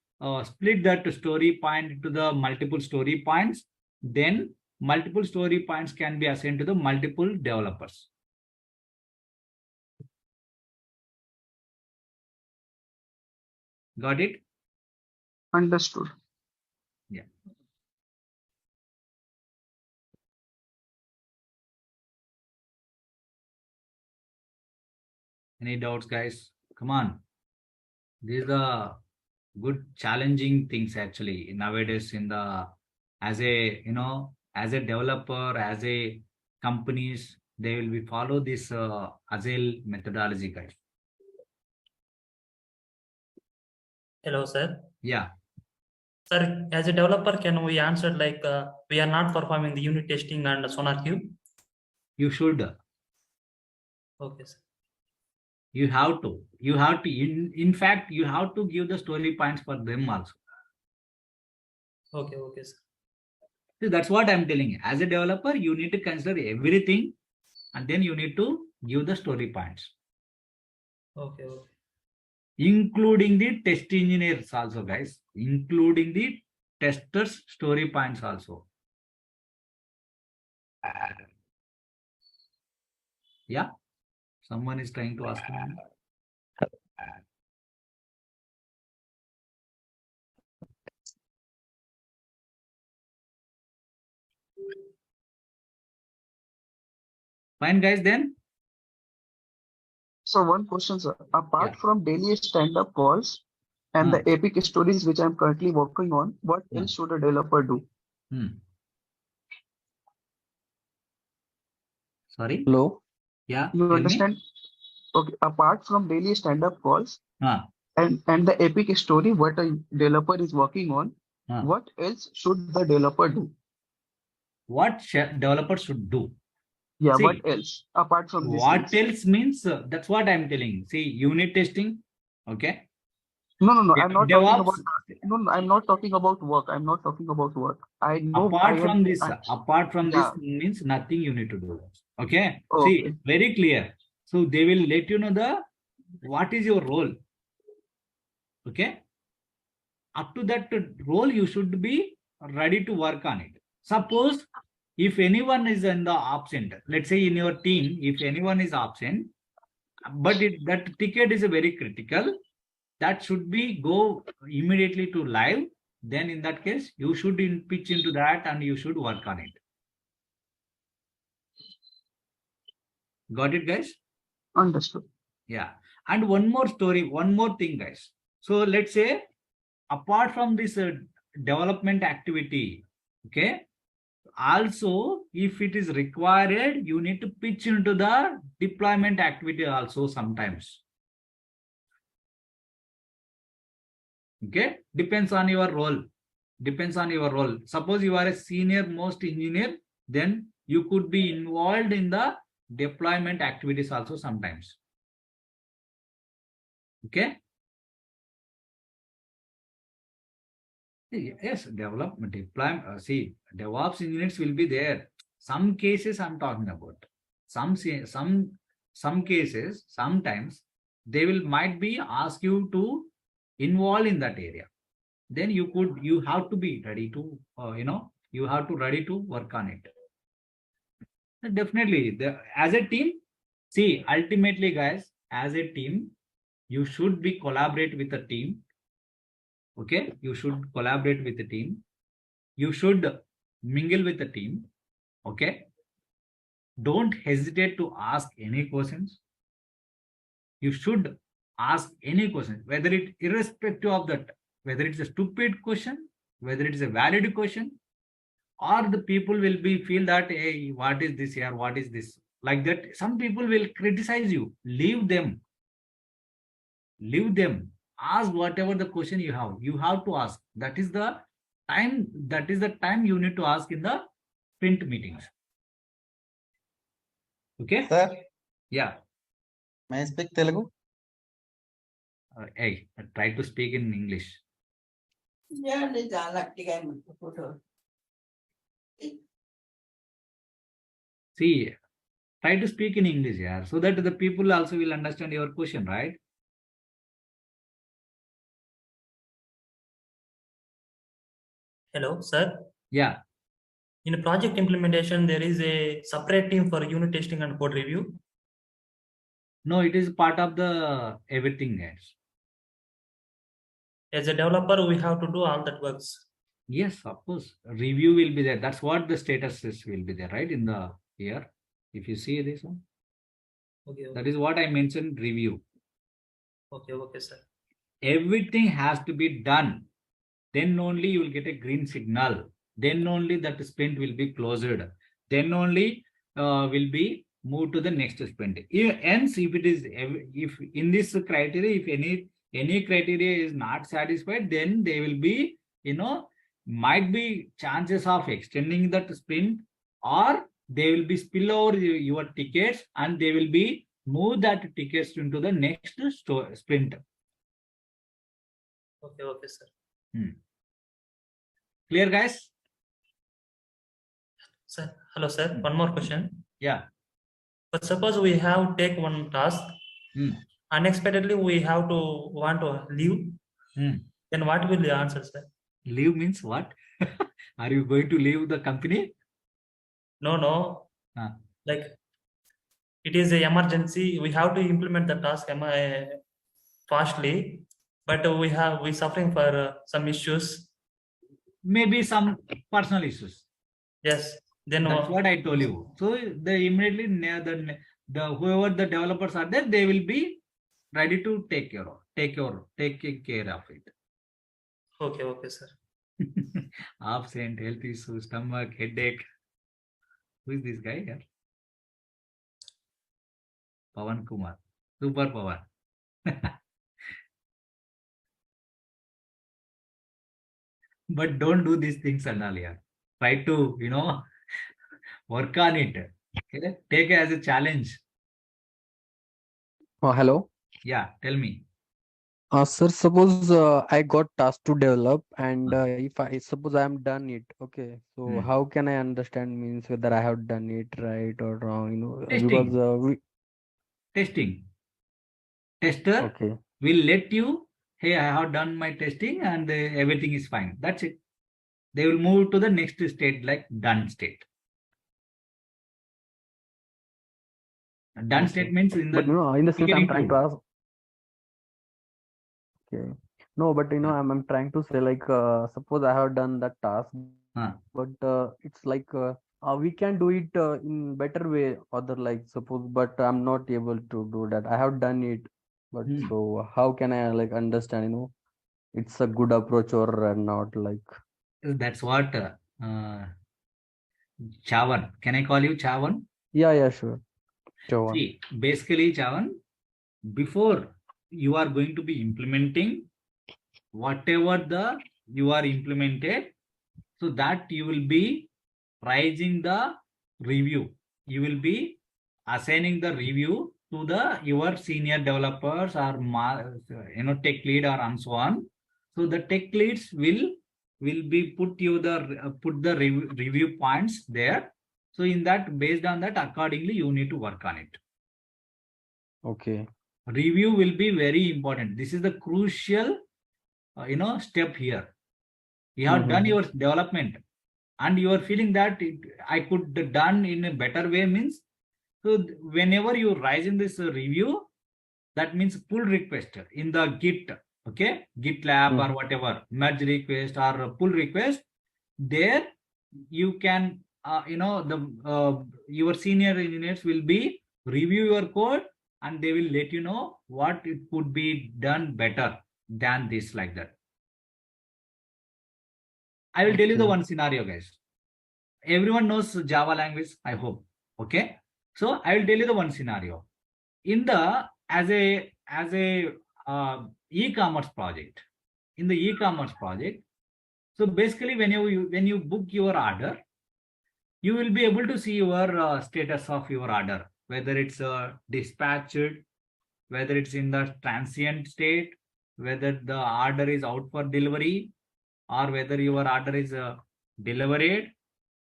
split that story point into the multiple story points. Then multiple story points can be assigned to the multiple developers. Got it? Understood. Yeah. Any doubts, guys? Come on. These are good challenging things actually nowadays in the, as a, as a developer, as a companies, they will be follow this agile methodology, guys. Hello, sir. Yeah. Sir, as a developer, can we answer like we are not performing the unit testing and SonarQube? You should. Okay, sir. You have to. In fact, you have to give the story points for them also. Okay, okay, sir. See, that's what I'm telling you. As a developer, you need to consider everything, and then you need to give the story points. Okay, okay. Including the test engineers also, guys. Including the testers' story points also. Yeah. Someone is trying to ask me. Fine, guys, then. So one question, sir. Apart Yeah. from daily stand-up calls and the epic stories which I'm currently working on, what else should a developer do? Sorry? Hello? Yeah. You Tell understand? me. Okay. Apart from daily stand-up calls Ah. and the epic story what a developer is working on, Ah. what else should the developer do? What developer should do? Yeah, See, what else apart from these what things? else means, that's what I'm telling. See, unit testing. Okay. No. I'm not talking about. DevOps. No, I'm not talking about work. I'm not talking about work. I know. Apart from this Yeah. means nothing you need to do. Okay. Okay. See, very clear. So they will let you know what is your role. Okay. Up to that role, you should be ready to work on it. Suppose if anyone is in the absent, let's say in your team, if anyone is absent, but that ticket is a very critical, that should be go immediately to live. Then in that case, you should pitch into that and you should work on it. Got it, guys? Understood. Yeah. And one more thing, guys. So let's say, apart from this development activity, okay, also if it is required, you need to pitch into the deployment activity also sometimes. Okay, depends on your role. Suppose you are a senior most engineer, then you could be involved in the deployment activities also sometimes. Okay. Yes, development, deployment. See, DevOps engineers will be there. Some cases I'm talking about. Some cases, sometimes they will might be ask you to involve in that area. Then you have to be ready to, you have to ready to work on it. Definitely, as a team, see, ultimately, guys, as a team, you should be collaborate with a team. Okay, you should collaborate with the team. You should mingle with the team. Okay, don't hesitate to ask any questions. You should ask any question, whether it irrespective of that, whether it's a stupid question, whether it is a valid question, or the people will be feel that, hey, what is this here? What is this? Like that, some people will criticize you. Leave them. Leave them. Ask whatever the question you have. You have to ask. That is the time. That is the time you need to ask in the print meetings. Okay. Sir, Yeah. may I speak Telugu? Hey, try to speak in English. See, try to speak in English, yeah, so that the people also will understand your question, right? Hello, sir. Yeah. In project implementation, there is a separate team for unit testing and code review. No, it is part of the everything, guys. As a developer, we have to do all that works. Yes, of course. Review will be there. That's what the statuses will be there, right? In the here. If you see this one. Okay. That is what I mentioned, review. Okay, sir. Everything has to be done. Then only you will get a green signal. Then only that sprint will be closed. Then only will be moved to the next sprint. Hence, if it is, if in this criteria, if any criteria is not satisfied, then they will be, might be chances of extending that sprint, or they will be spill over your tickets and they will be move that tickets into the next sprint. Okay, sir. Clear, guys? Sir, hello, sir. One more question. Yeah. But suppose we have take one task, unexpectedly we have to want to leave. Then what will the answer, sir? Leave means what? Are you going to leave the company? No. Like it is an emergency. We have to implement the task fastly, but we suffering for some issues. Maybe some personal issues. Yes. Then that's what I told you. So they immediately the whoever the developers are there, they will be ready to take care of it. Okay, sir. Absent, health issues, stomach, headache. Who is this guy here? Pawan Kumar, Super Pawan. But don't do these things and all here. Try to, work on it. Okay? Take it as a challenge. Hello. Yeah, tell me. Sir, suppose I got task to develop, and if I suppose I am done it, okay. So how can I understand means whether I have done it right or wrong? Testing. Because testing. Tester will let you, hey, I have done my testing and everything is fine. That's it. They will move to the next state, like done state. Done state means in the. But in the sense I'm trying to ask. Okay. No, but I'm trying to say like suppose I have done that task, but it's like we can do it in better way, other like suppose, but I'm not able to do that. I have done it, but so how can I like understand? It's a good approach or not like. That's what Chavan. Can I call you Chavan? Yeah, sure. Chavan. See, basically, Chavan, before you are going to be implementing whatever you are implemented, so that you will be raising the review. You will be assigning the review to your senior developers or tech lead or and so on. So the tech leads will be put the review points there. So in that, based on that, accordingly you need to work on it. Okay. Review will be very important. This is the crucial, step here. You have done your development and you are feeling that I could done in a better way means, so whenever you rise in this review, that means pull request in the Git, okay, GitLab or whatever, merge request or pull request. There you can, your senior engineers will be review your code and they will let you know what it could be done better than this, like that. I will tell you the one scenario, guys. Everyone knows Java language, I hope. Okay. So I will tell you the one scenario. In the as a e-commerce project, in the e-commerce project, so basically when you book your order, you will be able to see your status of your order, whether it's dispatched, whether it's in the transient state, whether the order is out for delivery, or whether your order is delivered,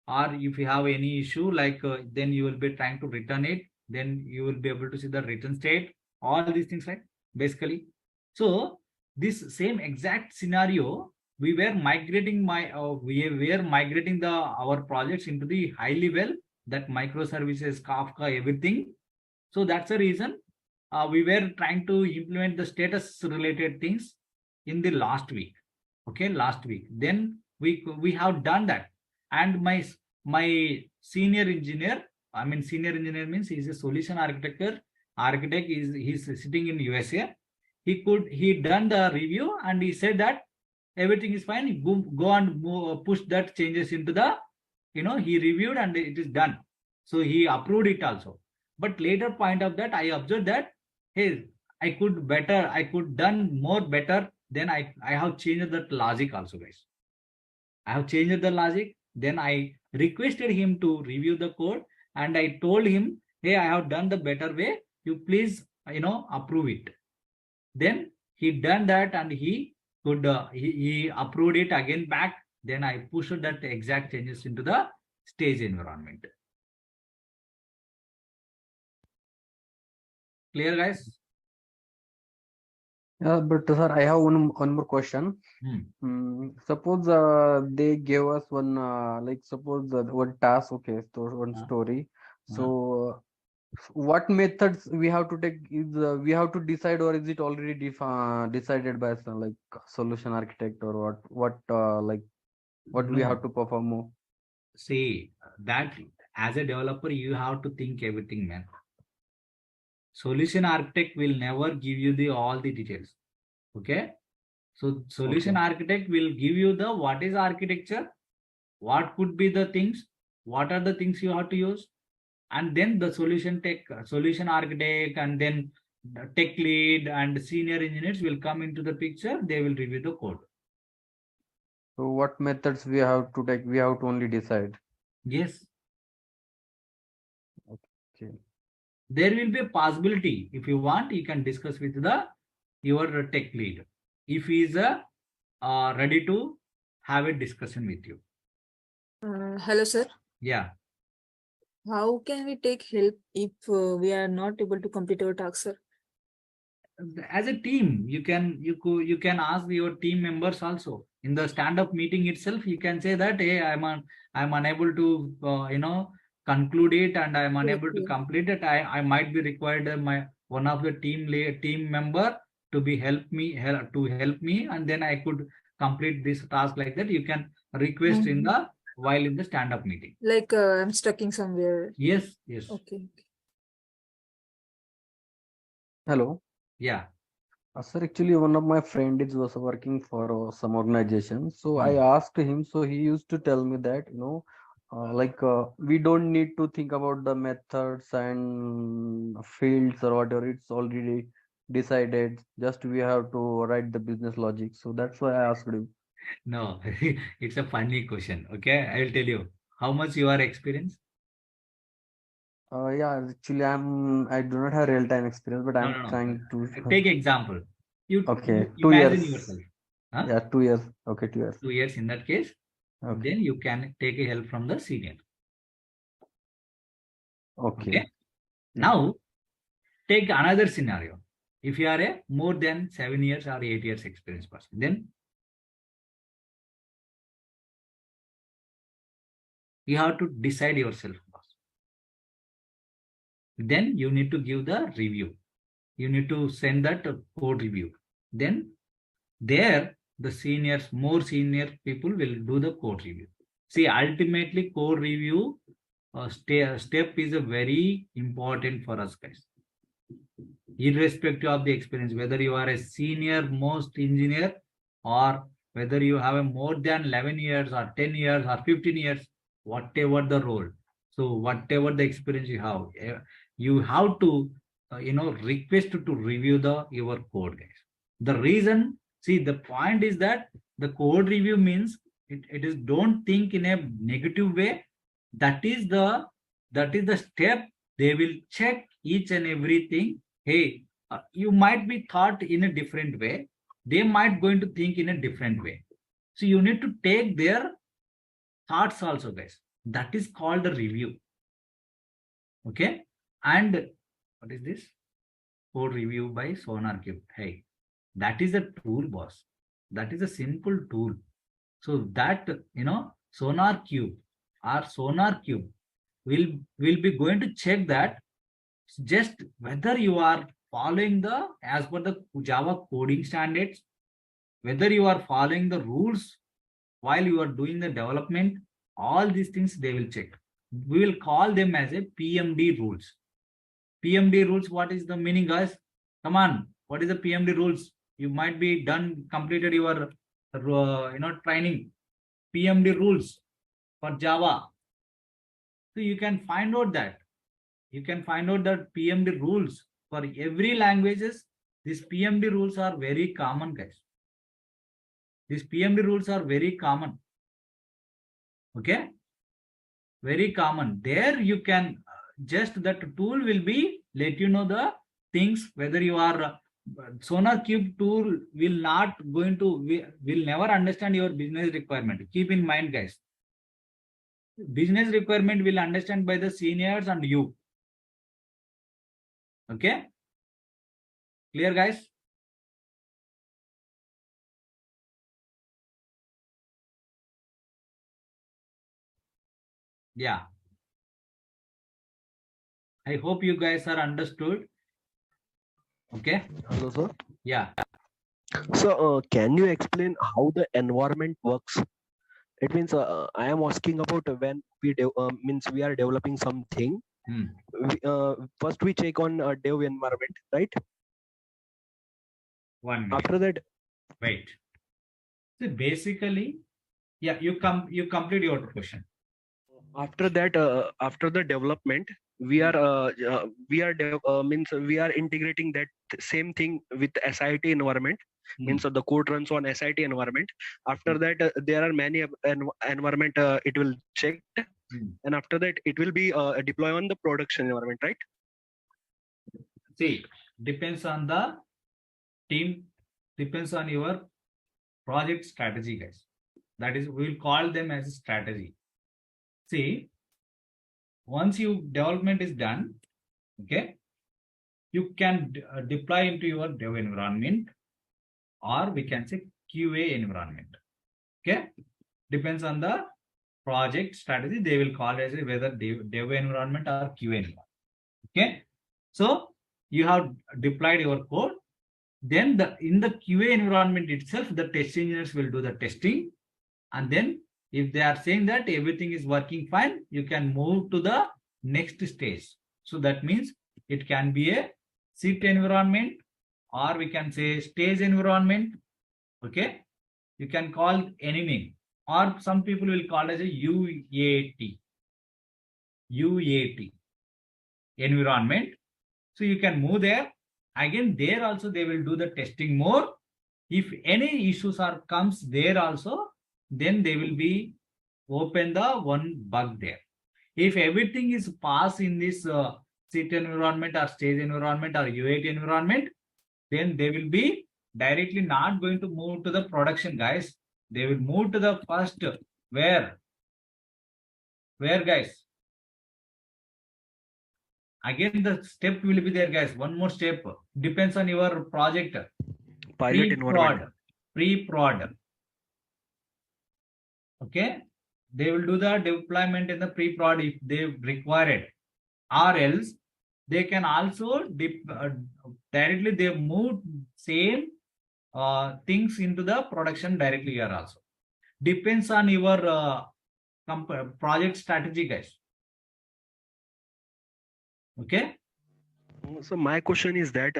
or if you have any issue, like then you will be trying to return it, then you will be able to see the return state, all these things, right? Basically, so this same exact scenario, we were migrating our projects into the high level, that microservices, Kafka, everything. So that's the reason we were trying to implement the status related things in the last week. Okay, last week. Then we have done that, and my senior engineer, senior engineer means he's a solution architect. He's sitting in USA. He done the review and he said that everything is fine. Go and push that changes into the, he reviewed and it is done. So he approved it also. But later point of that, I observed that, hey, I could done more better. Then I have changed that logic also, guys. I have changed the logic. Then I requested him to review the code and I told him, hey, I have done the better way. You please, approve it. Then he done that and he could, he approved it again back. Then I pushed that exact changes into the stage environment. Clear, guys? Yeah, but sir, I have one more question. Suppose they gave us one suppose one task, okay, so one story. So what methods we have to take? Is we have to decide, or is it already decided by some like solution architect, or what we have to perform more? See, that as a developer you have to think everything, man. Solution architect will never give you all the details. Okay. So solution architect will give you the what is architecture, what could be the things, what are the things you have to use, and then the solution architect and then the tech lead and senior engineers will come into the picture. They will review the code. So what methods we have to take? We have to only decide. Yes. Okay. There will be a possibility. If you want, you can discuss with your tech lead if he is ready to have a discussion with you. Hello, sir. Yeah. How can we take help if we are not able to complete our task, sir? As a team, you can ask your team members also. In the stand-up meeting itself, you can say that, hey, I'm unable to conclude it and I'm unable to complete it. I might be required one of the team member to help me, and then I could complete this task, like that. You can request while in the stand-up meeting. Like I'm stuck in somewhere. Yes. Okay. Hello. Yeah. Sir, actually, one of my friend is also working for some organization. So I asked him. So he used to tell me that we don't need to think about the methods and fields or whatever. It's already decided. Just we have to write the business logic. So that's why I asked him. No, it's a funny question. Okay, I will tell you how much you are experienced. Yeah, actually, I do not have real-time experience, but I'm trying to take example. You 2 imagine years. yourself. Huh? Yeah, 2 years. Okay, 2 years. 2 years in that case. Okay. Then you can take a help from the senior. Okay. Now take another scenario. If you are a more than 7 years or 8 years experience person, then you have to decide yourself. Then you need to give the review. You need to send that code review. Then there the seniors, more senior people will do the code review. See, ultimately code review step is a very important for us guys. Irrespective of the experience, whether you are a senior most engineer or whether you have a more than 11 years or 10 years or 15 years, whatever the role. So whatever the experience you have to request to review your code guys. The reason, see, the point is that the code review means it is, don't think in a negative way. That is the step. They will check each and everything. Hey, you might be thought in a different way. They might going to think in a different way. So you need to take their thoughts also guys. That is called the review. Okay. And what is this? Code review by SonarQube. Hey, that is a tool, boss. That is a simple tool. So that, SonarQube will be going to check that just whether you are following as per the Java coding standards, whether you are following the rules while you are doing the development. All these things they will check. We will call them as a PMD rules. PMD rules, what is the meaning guys? Come on, what is the PMD rules? You might be completed your training. PMD rules for Java. So you can find out that. You can find out that PMD rules for every languages. These PMD rules are very common guys. These PMD rules are very common. Okay. Very common. There you can just, that tool will be let you know the things, whether you are SonarQube tool will never understand your business requirement. Keep in mind guys. Business requirement will understand by the seniors and you. Okay. Clear guys? Yeah. I hope you guys are understood. Okay. Hello, sir. Yeah. So, can you explain how the environment works? It means I am asking about when we means we are developing something. First, we check on dev environment, right? 1 minute. After that, wait. So basically, yeah, you complete your question. After that, after the development, we are means we are integrating that same thing with SIT environment. Means the code runs on SIT environment. After that, there are many environment it will check, and after that it will be deploy on the production environment, right? See, depends on the team, depends on your project strategy, guys. That is, we will call them as a strategy. See, once your development is done, okay, you can deploy into your dev environment, or we can say QA environment. Okay, depends on the project strategy. They will call as whether dev environment or QA environment. Okay, so you have deployed your code. Then in the QA environment itself, the test engineers will do the testing, and then if they are saying that everything is working fine, you can move to the next stage. So that means it can be a SIT environment, or we can say stage environment. Okay, you can call any name, or some people will call as a UAT environment. So you can move there. Again, there also they will do the testing more. If any issues comes there also, then they will be open the one bug there. If everything is passed in this SIT environment or stage environment or UAT environment, then they will be directly not going to move to the production, guys. They will move to the first where guys? Again, the step will be there, guys. One more step. Depends on your project. Pilot environment. Pre-prod. Okay. They will do the deployment in the pre-prod if they require it. Or else they can also directly they move same things into the production directly here also. Depends on your project strategy, guys. Okay. So my question is that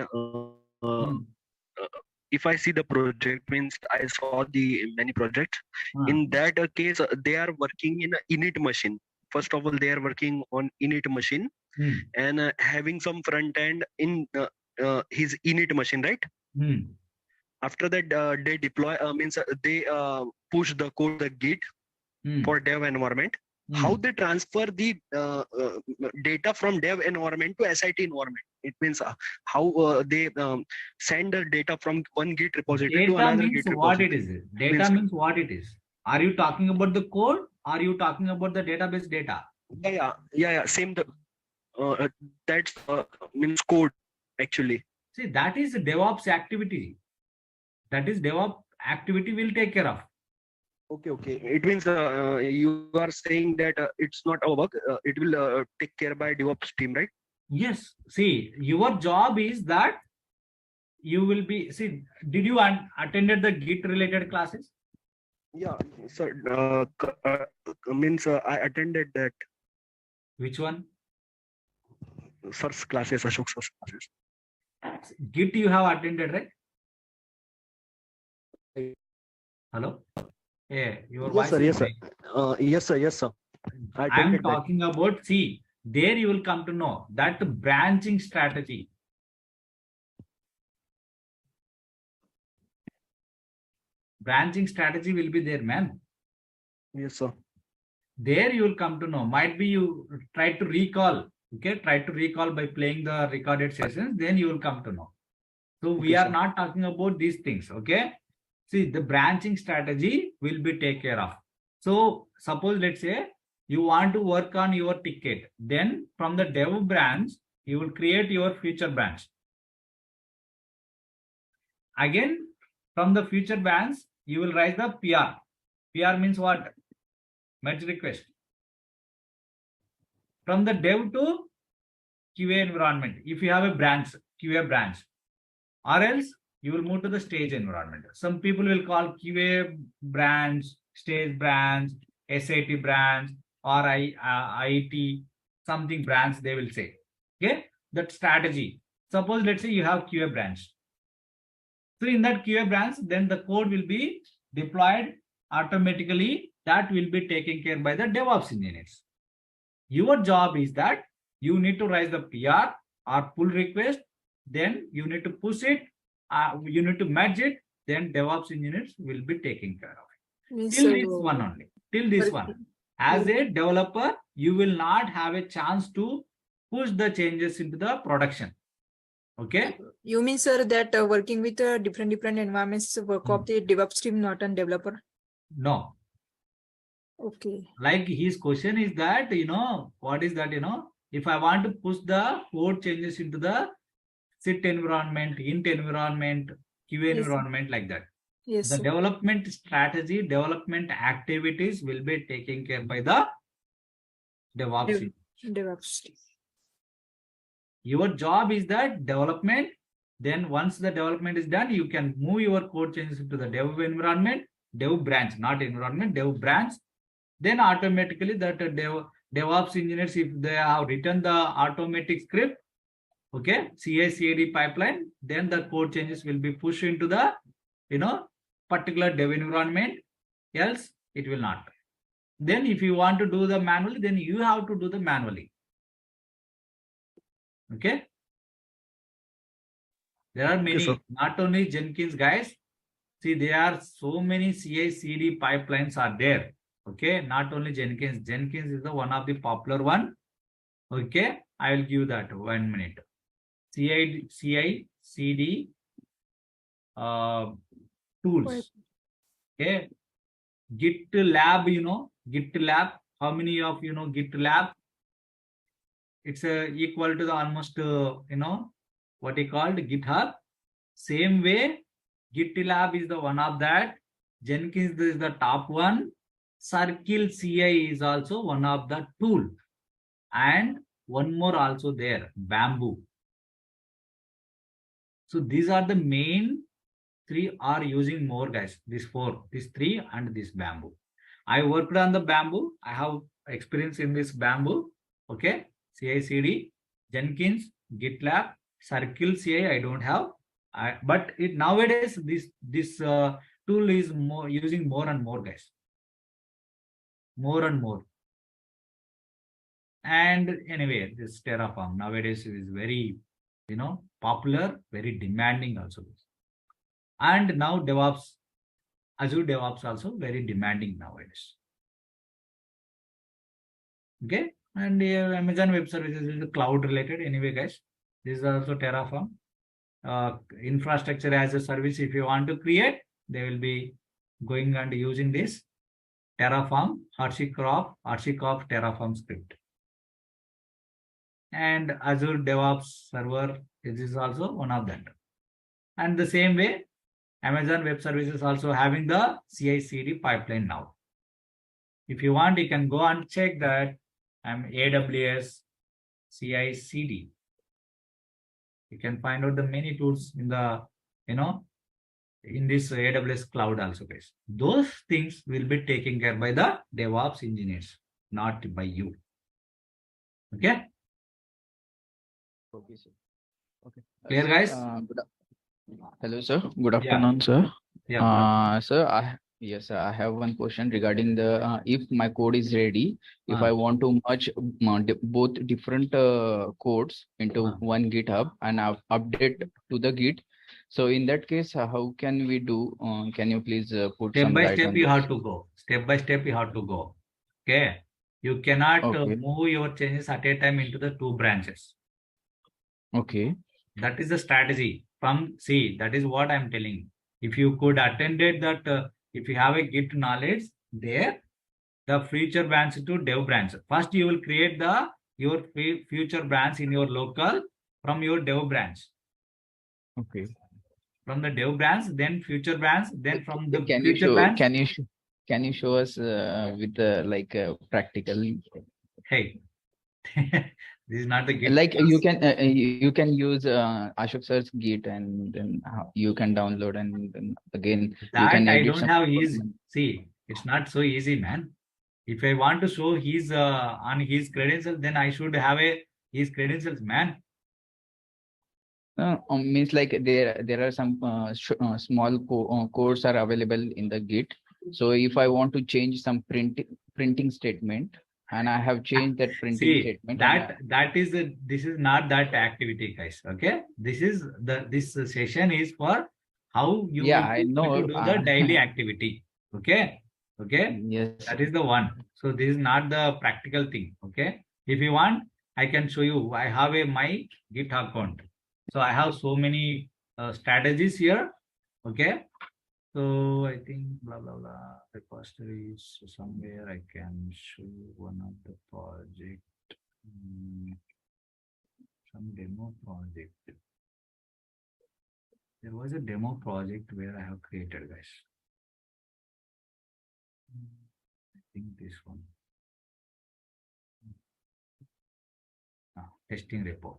if I see the project, means I saw the many projects. In that case, they are working in a init machine. First of all, they are working on init machine and having some front end in his init machine, right? After that, they deploy, means they push the code, the Git for dev environment. How they transfer the data from dev environment to SIT environment? It means how they send the data from one Git repository to another Git repository. What it is? Data means what it is. Are you talking about the code? Are you talking about the database data? Yeah. Same. That's means code actually. See, that is DevOps activity. That is DevOps activity will take care of. Okay. It means you are saying that it's not our work. It will take care by DevOps team, right? Yes. See, your job is that you will be. See, did you attended the Git related classes? Yeah, sir. Means I attended that. Which one? Sir's classes, Ashok sir's classes. Git you have attended, right? Hello? Yeah, your voice. Yes, sir. Yes, sir. I am talking about, see, there you will come to know that branching strategy. Branching strategy will be there, man. Yes, sir. There you will come to know. Might be you try to recall. Okay, try to recall by playing the recorded sessions. Then you will come to know. So we are not talking about these things. Okay. See, the branching strategy will be taken care of. So suppose let's say you want to work on your ticket. Then from the dev branch, you will create your future branch. Again, from the future branch, you will write the PR. PR means what? Merge request. From the dev to QA environment, if you have a branch, QA branch, or else you will move to the stage environment. Some people will call QA branch, stage branch, SAT branch, or IT, something branch they will say. Okay, that strategy. Suppose let's say you have QA branch. So in that QA branch, then the code will be deployed automatically. That will be taken care by the DevOps engineers. Your job is that you need to raise the PR or pull request, then you need to push it, you need to merge it, then DevOps engineers will be taking care of it. Till this one only. Till this one. As a developer, you will not have a chance to push the changes into the production. Okay. You mean, sir, that working with different environments work of the DevOps team, not a developer? No. Okay. Like his question is that, what is that, if I want to push the code changes into the SIT environment, int environment, QA environment, like that. Yes. The development strategy, development activities will be taken care by the DevOps. DevOps team. Your job is that development. Then once the development is done, you can move your code changes into the dev environment, dev branch, not environment, dev branch. Then automatically that DevOps engineers, if they have written the automatic script, okay, CI/CD pipeline, then the code changes will be pushed into the, particular dev environment. Else it will not. Then if you want to do the manually, then you have to do the manually. Okay. There are many, not only Jenkins, guys. See, there are so many CI/CD pipelines are there. Okay, not only Jenkins. Jenkins is the one of the popular one. Okay, I will give that 1 minute. CI/CD tools. Okay, GitLab, GitLab. How many of you know GitLab? it's equal to the almost, what he called GitHub. Same way, GitLab is the one of that. Jenkins is the top one. Circle CI is also one of the tool. And one more also there, Bamboo. So these are the main three are using more, guys. These four, these three and this Bamboo. I worked on the Bamboo. I have experience in this Bamboo. Okay. CI/CD, Jenkins, GitLab, Circle CI. I don't have. But nowadays this tool is using more and more, guys. More and more. And anyway, this Terraform nowadays is very, popular, very demanding also. And now DevOps, Azure DevOps also very demanding nowadays. Okay. And Amazon Web Services is cloud related. Anyway, guys, this is also Terraform. Infrastructure as a service, if you want to create, they will be going and using this Terraform, HashiCorp Terraform script. And Azure DevOps server, this is also one of them. And the same way, Amazon Web Services also having the CI/CD pipeline now. If you want, you can go and check that. I'm AWS CI/CD. You can find out the many tools in the, in this AWS cloud also, guys. Those things will be taken care by the DevOps engineers, not by you. Okay. Okay, sir. Okay. Clear, guys? Hello, sir. Good afternoon, sir. Yeah. Sir, yes, sir. I have one question regarding the if my code is ready, if I want to merge both different codes into one GitHub and update to the Git. So in that case, how can we do? Can you please put Step some by light step on you this? have to go. Step by step you have to go. Okay. You cannot move your changes at a time into the two branches. Okay. That is the strategy. That is what I'm telling. If you could attend it, that if you have a Git knowledge there, the future branch to dev branch. First, you will create your future branch in your local from your dev branch. Okay. From the dev branch, then future branch, then from the Can future you show, branch. Can you show us with like practical? Hey, this is not the Git. Like you can use Ashok sir's Git and then you can download and then again that you can I edit don't some have his. See, it's not so easy, man. If I want to show his on his credentials, then I should have his credentials, man. Means like there are some small codes are available in the Git. So if I want to change some printing statement and I have changed that printing statement. This is not that activity, guys. Okay, this session is for how you I know to do the daily activity. Okay. Yes, that is the one. So this is not the practical thing. Okay, if you want, I can show you. I have my Git account. So I have so many strategies here. Okay. So I think blah blah blah repository is somewhere. I can show you one of the project, some demo project. There was a demo project where I have created, guys. I think this one. Testing report.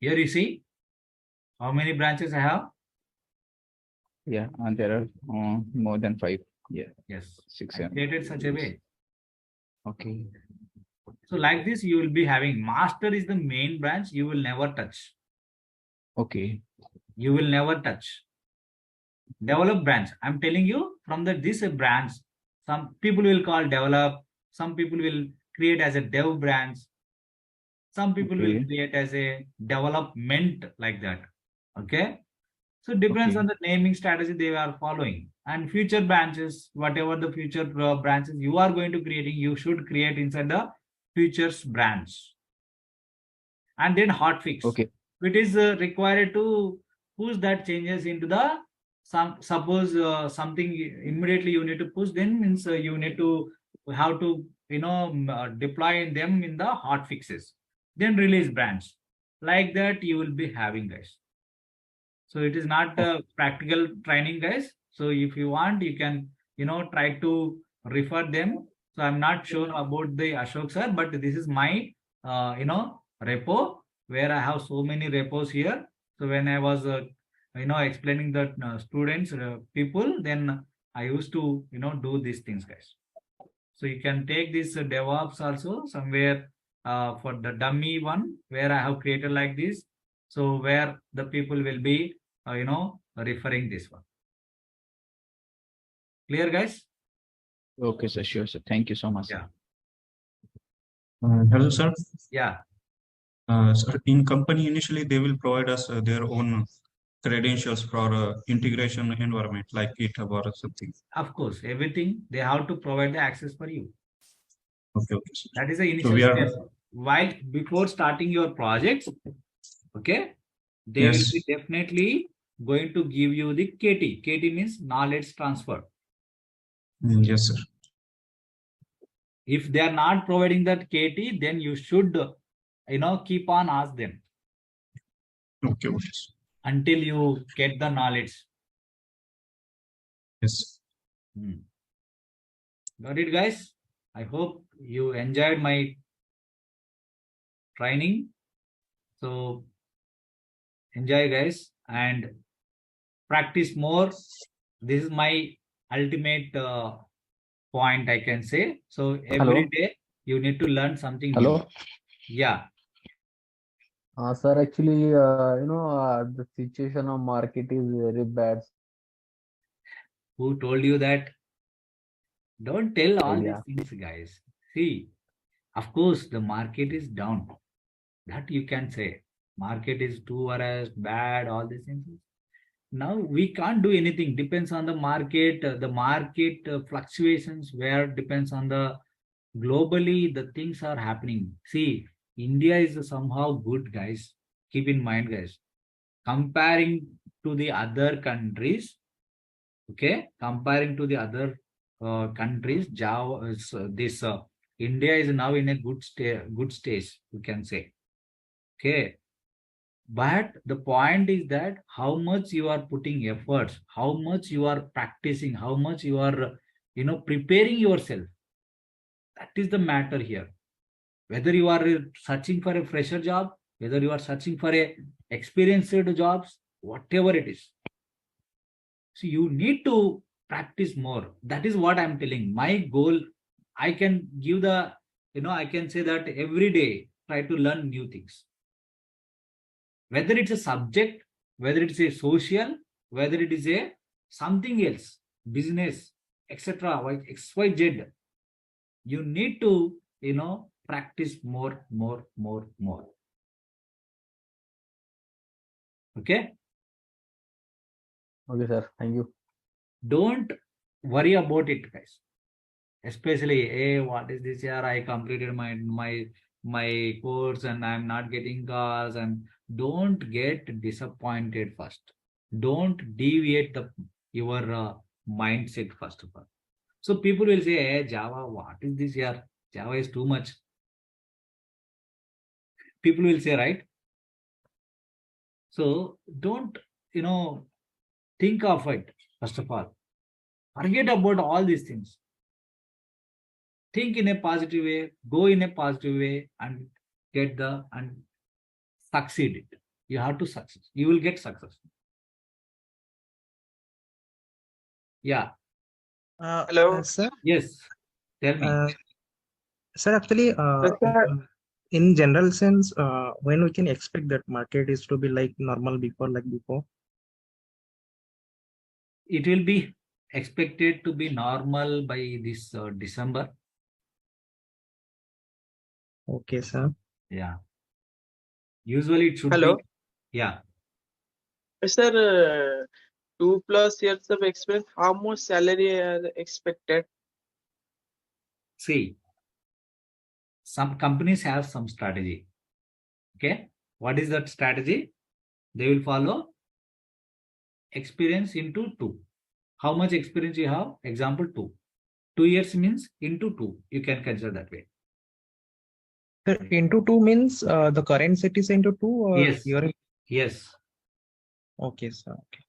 Here you see how many branches I have. Yeah, and there are more than 5. Yeah. Yes. 6. I created such a way. Okay. So like this, you will be having master is the main branch. You will never touch. Okay. You will never touch. Develop branch. I'm telling you from this branch. Some people will call develop. Some people will create as a dev branch. Some people will create as a development like that. Okay. So depends on the naming strategy they are following. And future branches, whatever the future branches you are going to creating, you should create inside the futures branch. And then hotfix. Okay. It is required to push that changes into suppose something immediately you need to push, then means you need to we have to, deploy them in the hot fixes, then release brands. Like that, you will be having, guys. So it is not practical training, guys. So if you want, you can, try to refer them. So I'm not sure about the Ashok sir, but this is my, repo where I have so many repos here. So when I was, explaining the students, people, then I used to, do these things, guys. So you can take this DevOps also somewhere for the dummy one where I have created like this. So where the people will be, referring this one. Clear, guys? Okay, sir. Sure, sir. Thank you so much. Yeah. Hello, sir. Yeah. Sir, in company initially they will provide us their own credentials for integration environment like GitHub or something. Of course, everything they have to provide the access for you. Okay, okay, sir. That is the initial So we are step. While before starting your projects, okay, they Yes. will be definitely going to give you the KT. KT means knowledge transfer. Yes, sir. If they are not providing that KT, then you should, keep on ask them Okay, okay, sir. until you get the knowledge. Yes. Got it, guys? I hope you enjoyed my training. So enjoy, guys, and practice more. This is my ultimate point, I can say. So every day you need to learn something new. Yeah. Sir, actually, the situation of market is very bad. Who told you that? Don't tell all Yeah. these things, guys. See, of course, the market is down. That you can say. Market is too bad, all these things. Now we can't do anything. Depends on the market. The market fluctuations where depends on the globally the things are happening. See, India is somehow good, guys. Keep in mind, guys. Comparing to the other countries, okay, comparing to the other countries, India is now in a good stage, you can say. Okay, but the point is that how much you are putting efforts, how much you are practicing, how much you are, preparing yourself. That is the matter here. Whether you are searching for a fresher job, whether you are searching for a experienced jobs, whatever it is. So you need to practice more. That is what I'm telling. My goal, I can give the, I can say that every day try to learn new things. Whether it's a subject, whether it's a social, whether it is a something else, business, etc., like XYZ, you need to, practice more. Okay? Okay, sir. Thank you. Don't worry about it, guys. Especially, hey, what is this year? I completed my course and I'm not getting cars. And don't get disappointed first. Don't deviate your mindset first of all. So people will say, hey, Java, what is this year? Java is too much. People will say, right? So don't, think of it, first of all. Forget about all these things. Think in a positive way, go in a positive way, and and succeed it. You have to succeed. You will get success. Yeah. Hello, sir. Yes. Tell me. Sir, actually, in general sense, when we can expect that market is to be like normal before? It will be expected to be normal by this December. Okay, sir. Yeah. Usually it should Hello? be. Yeah. Sir, 2+ years of experience, how much salary are expected? See, some companies have some strategy. Okay. What is that strategy? They will follow experience into 2. How much experience you have? Example 2. 2 years means into 2. You can consider that way. Sir, into 2 means the current set is into 2 or Yes. your. Yes. Okay, sir. Okay.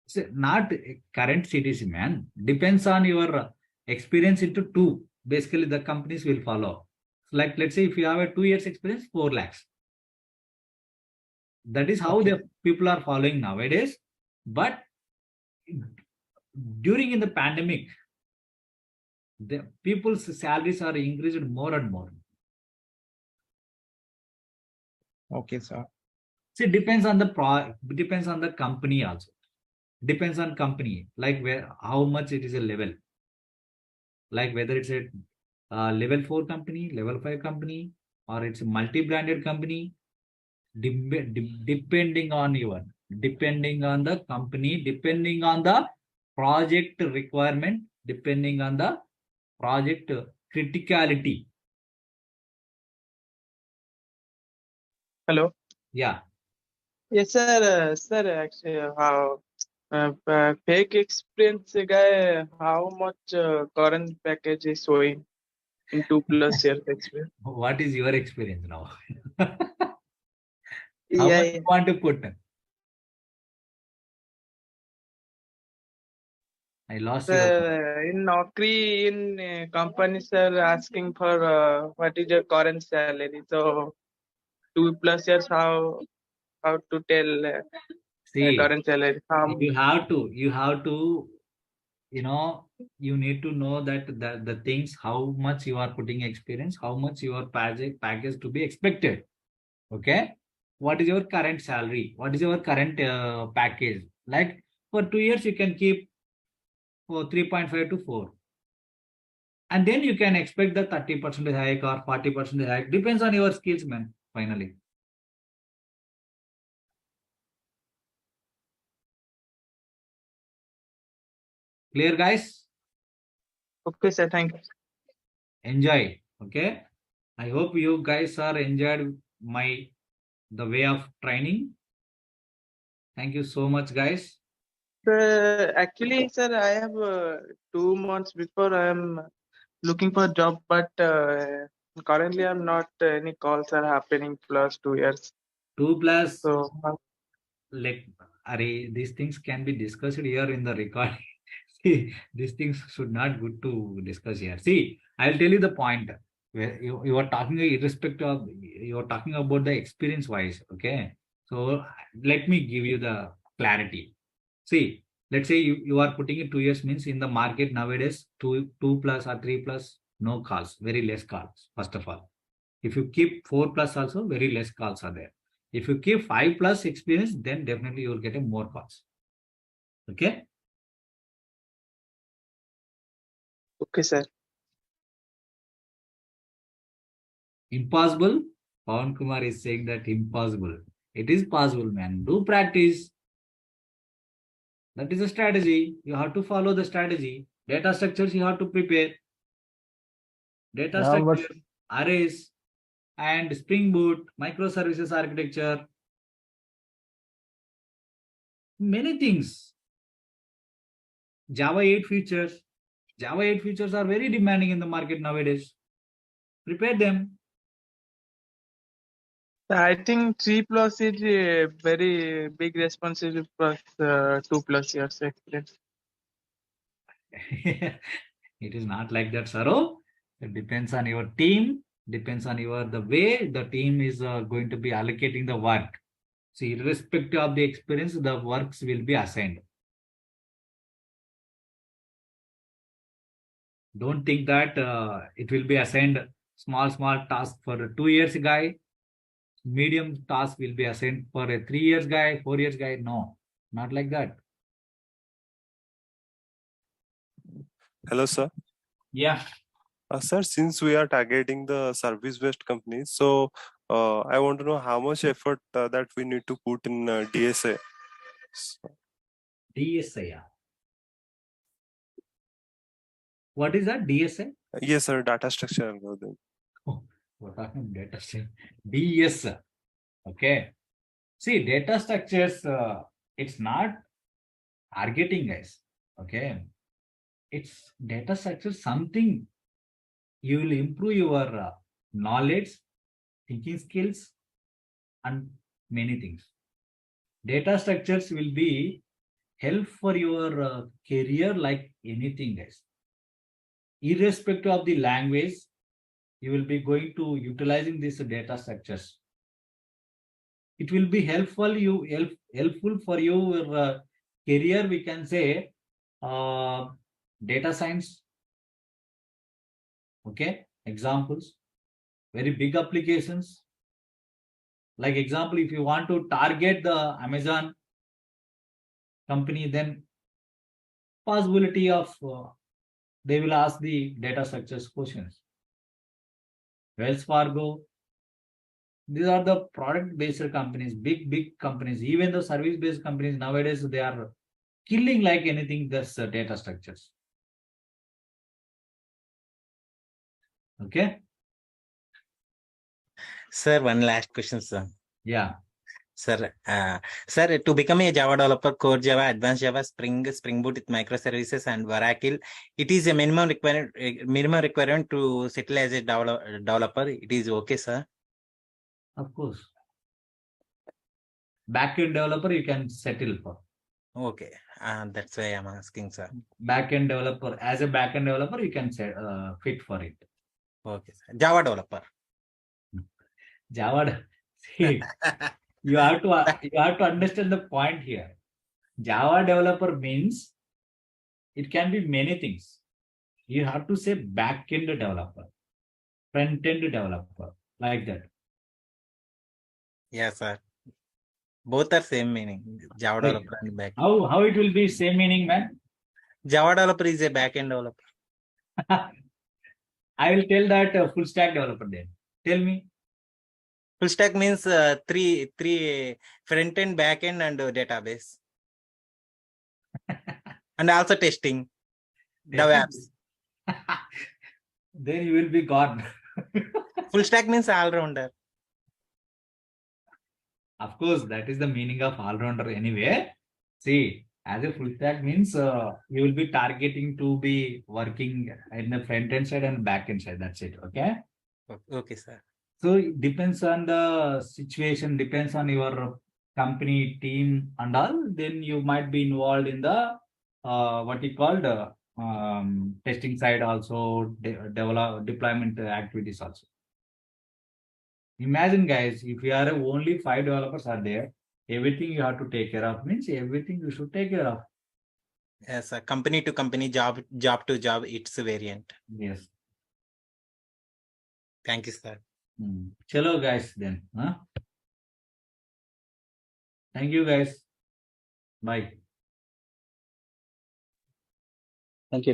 So not current CTC, man. Depends on your experience into 2. Basically, the companies will follow. Like, let's say if you have a 2 years experience, 4 lakhs. That is how Okay. the people are following nowadays. But during in the pandemic, the people's salaries are increased more and more. Okay, sir. See, depends on the company also. Depends on company, like where how much it is a level. Like whether it's a level 4 company, level 5 company, or it's a multi-branded company. Depending on the company, depending on the project requirement, depending on the project criticality. Hello. Yeah. Yes, sir. Sir, actually, how fake experience guy, how much current package is showing in 2+ years experience? What is your experience now? How Yeah, much yeah. you want to put? I lost your. In Naukri, in companies are asking for what is your current salary. So 2+ years, how to tell See, current salary? you have to, you need to know that the things, how much you are putting experience, how much your package to be expected. Okay. What is your current salary? What is your current package? Like for 2 years, you can keep for 3.5 to 4. And then you can expect the 30% hike or 40% hike. Depends on your skills, man, finally. Clear, guys? Okay, sir. Thank you. Enjoy. Okay. I hope you guys are enjoyed the way of training. Thank you so much, guys. Actually, sir, I have 2 months before I am looking for a job, but currently I'm not any calls are happening plus 2 years. 2 plus, So like, these things can be discussed here in the recording. See, these things should not good to discuss here. See, I'll tell you the point where you are talking irrespective of, you are talking about the experience wise. Okay. So let me give you the clarity. See, let's say you are putting it 2 years means in the market nowadays, two plus or 3 plus, no calls, very less calls, first of all. If you keep 4 plus also, very less calls are there. If you keep 5 plus experience, then definitely you will get a more calls. Okay. okay, sir. Impossible. Pawan Kumar is saying that impossible. It is possible, man. Do practice. That is a strategy. You have to follow the strategy. Data structures you have to prepare. Data structure, arrays, and Spring Boot, microservices architecture. Many things. Java 8 features. Java 8 features are very demanding in the market nowadays. Prepare them. I think 3 plus is a very big responsibility plus 2+ years experience. It is not like that, Saro. It depends on your team, depends on the way the team is going to be allocating the work. See, irrespective of the experience, the works will be assigned. Don't think that it will be assigned small task for a 2 years guy, medium task will be assigned for a 3 years guy, 4 years guy. No, not like that. Hello, sir. Yeah. Sir, since we are targeting the service-based companies, so I want to know how much effort that we need to put in DSA. DSA, yeah. What is that, DSA? Yes, sir, data structure algorithm. Oh, what happened? Data structure. DS. Okay. See, data structures, it's not targeting, guys. Okay. it's data structure something you will improve your knowledge, thinking skills, and many things. Data structures will be help for your career like anything, guys. Irrespective of the language, you will be going to utilizing these data structures. It will be helpful for your career. We can say data science. Okay, examples, very big applications. Like example, if you want to target the Amazon company, then possibility of they will ask the data structures questions. Wells Fargo, these are the product-based companies, big companies. Even the service-based companies nowadays, they are killing like anything. This data structures. Okay. Sir, one last question, sir. Yeah. Sir, sir, to become a Java developer, core Java, advanced Java, Spring Boot with microservices and Oracle, it is a minimum requirement to settle as a developer. It is okay, sir. Of course. Backend developer, you can settle for. Okay, that's why I'm asking, sir. Backend developer, as a backend developer, you can fit for it. Okay, sir. Java developer. Java, see, you have to understand the point here. Java developer means it can be many things. You have to say backend developer, front-end developer, like that. Yes, sir. Both are same meaning. Java developer and backend. How it will be same meaning, man? Java developer is a backend developer. I will tell that full stack developer then. Tell me. Full stack means three front end, back end, and database, and also testing the apps. Then you will be gone. Full stack means all rounder. Of course, that is the meaning of all rounder anyway. See, as a full stack means you will be targeting to be working in the front end side and back end side. That's it. Okay. Okay, sir. So it depends on the situation, depends on your company, team, and all. Then you might be involved in the what you called testing side, also develop deployment activities also. Imagine, guys, if you are only 5 developers are there, everything you have to take care of means everything you should take care of. Yes, sir. Company to company, job to job, it's a variant. Yes. Thank you, sir. Chalo, guys, then. Huh? Thank you, guys. Bye. Thank you.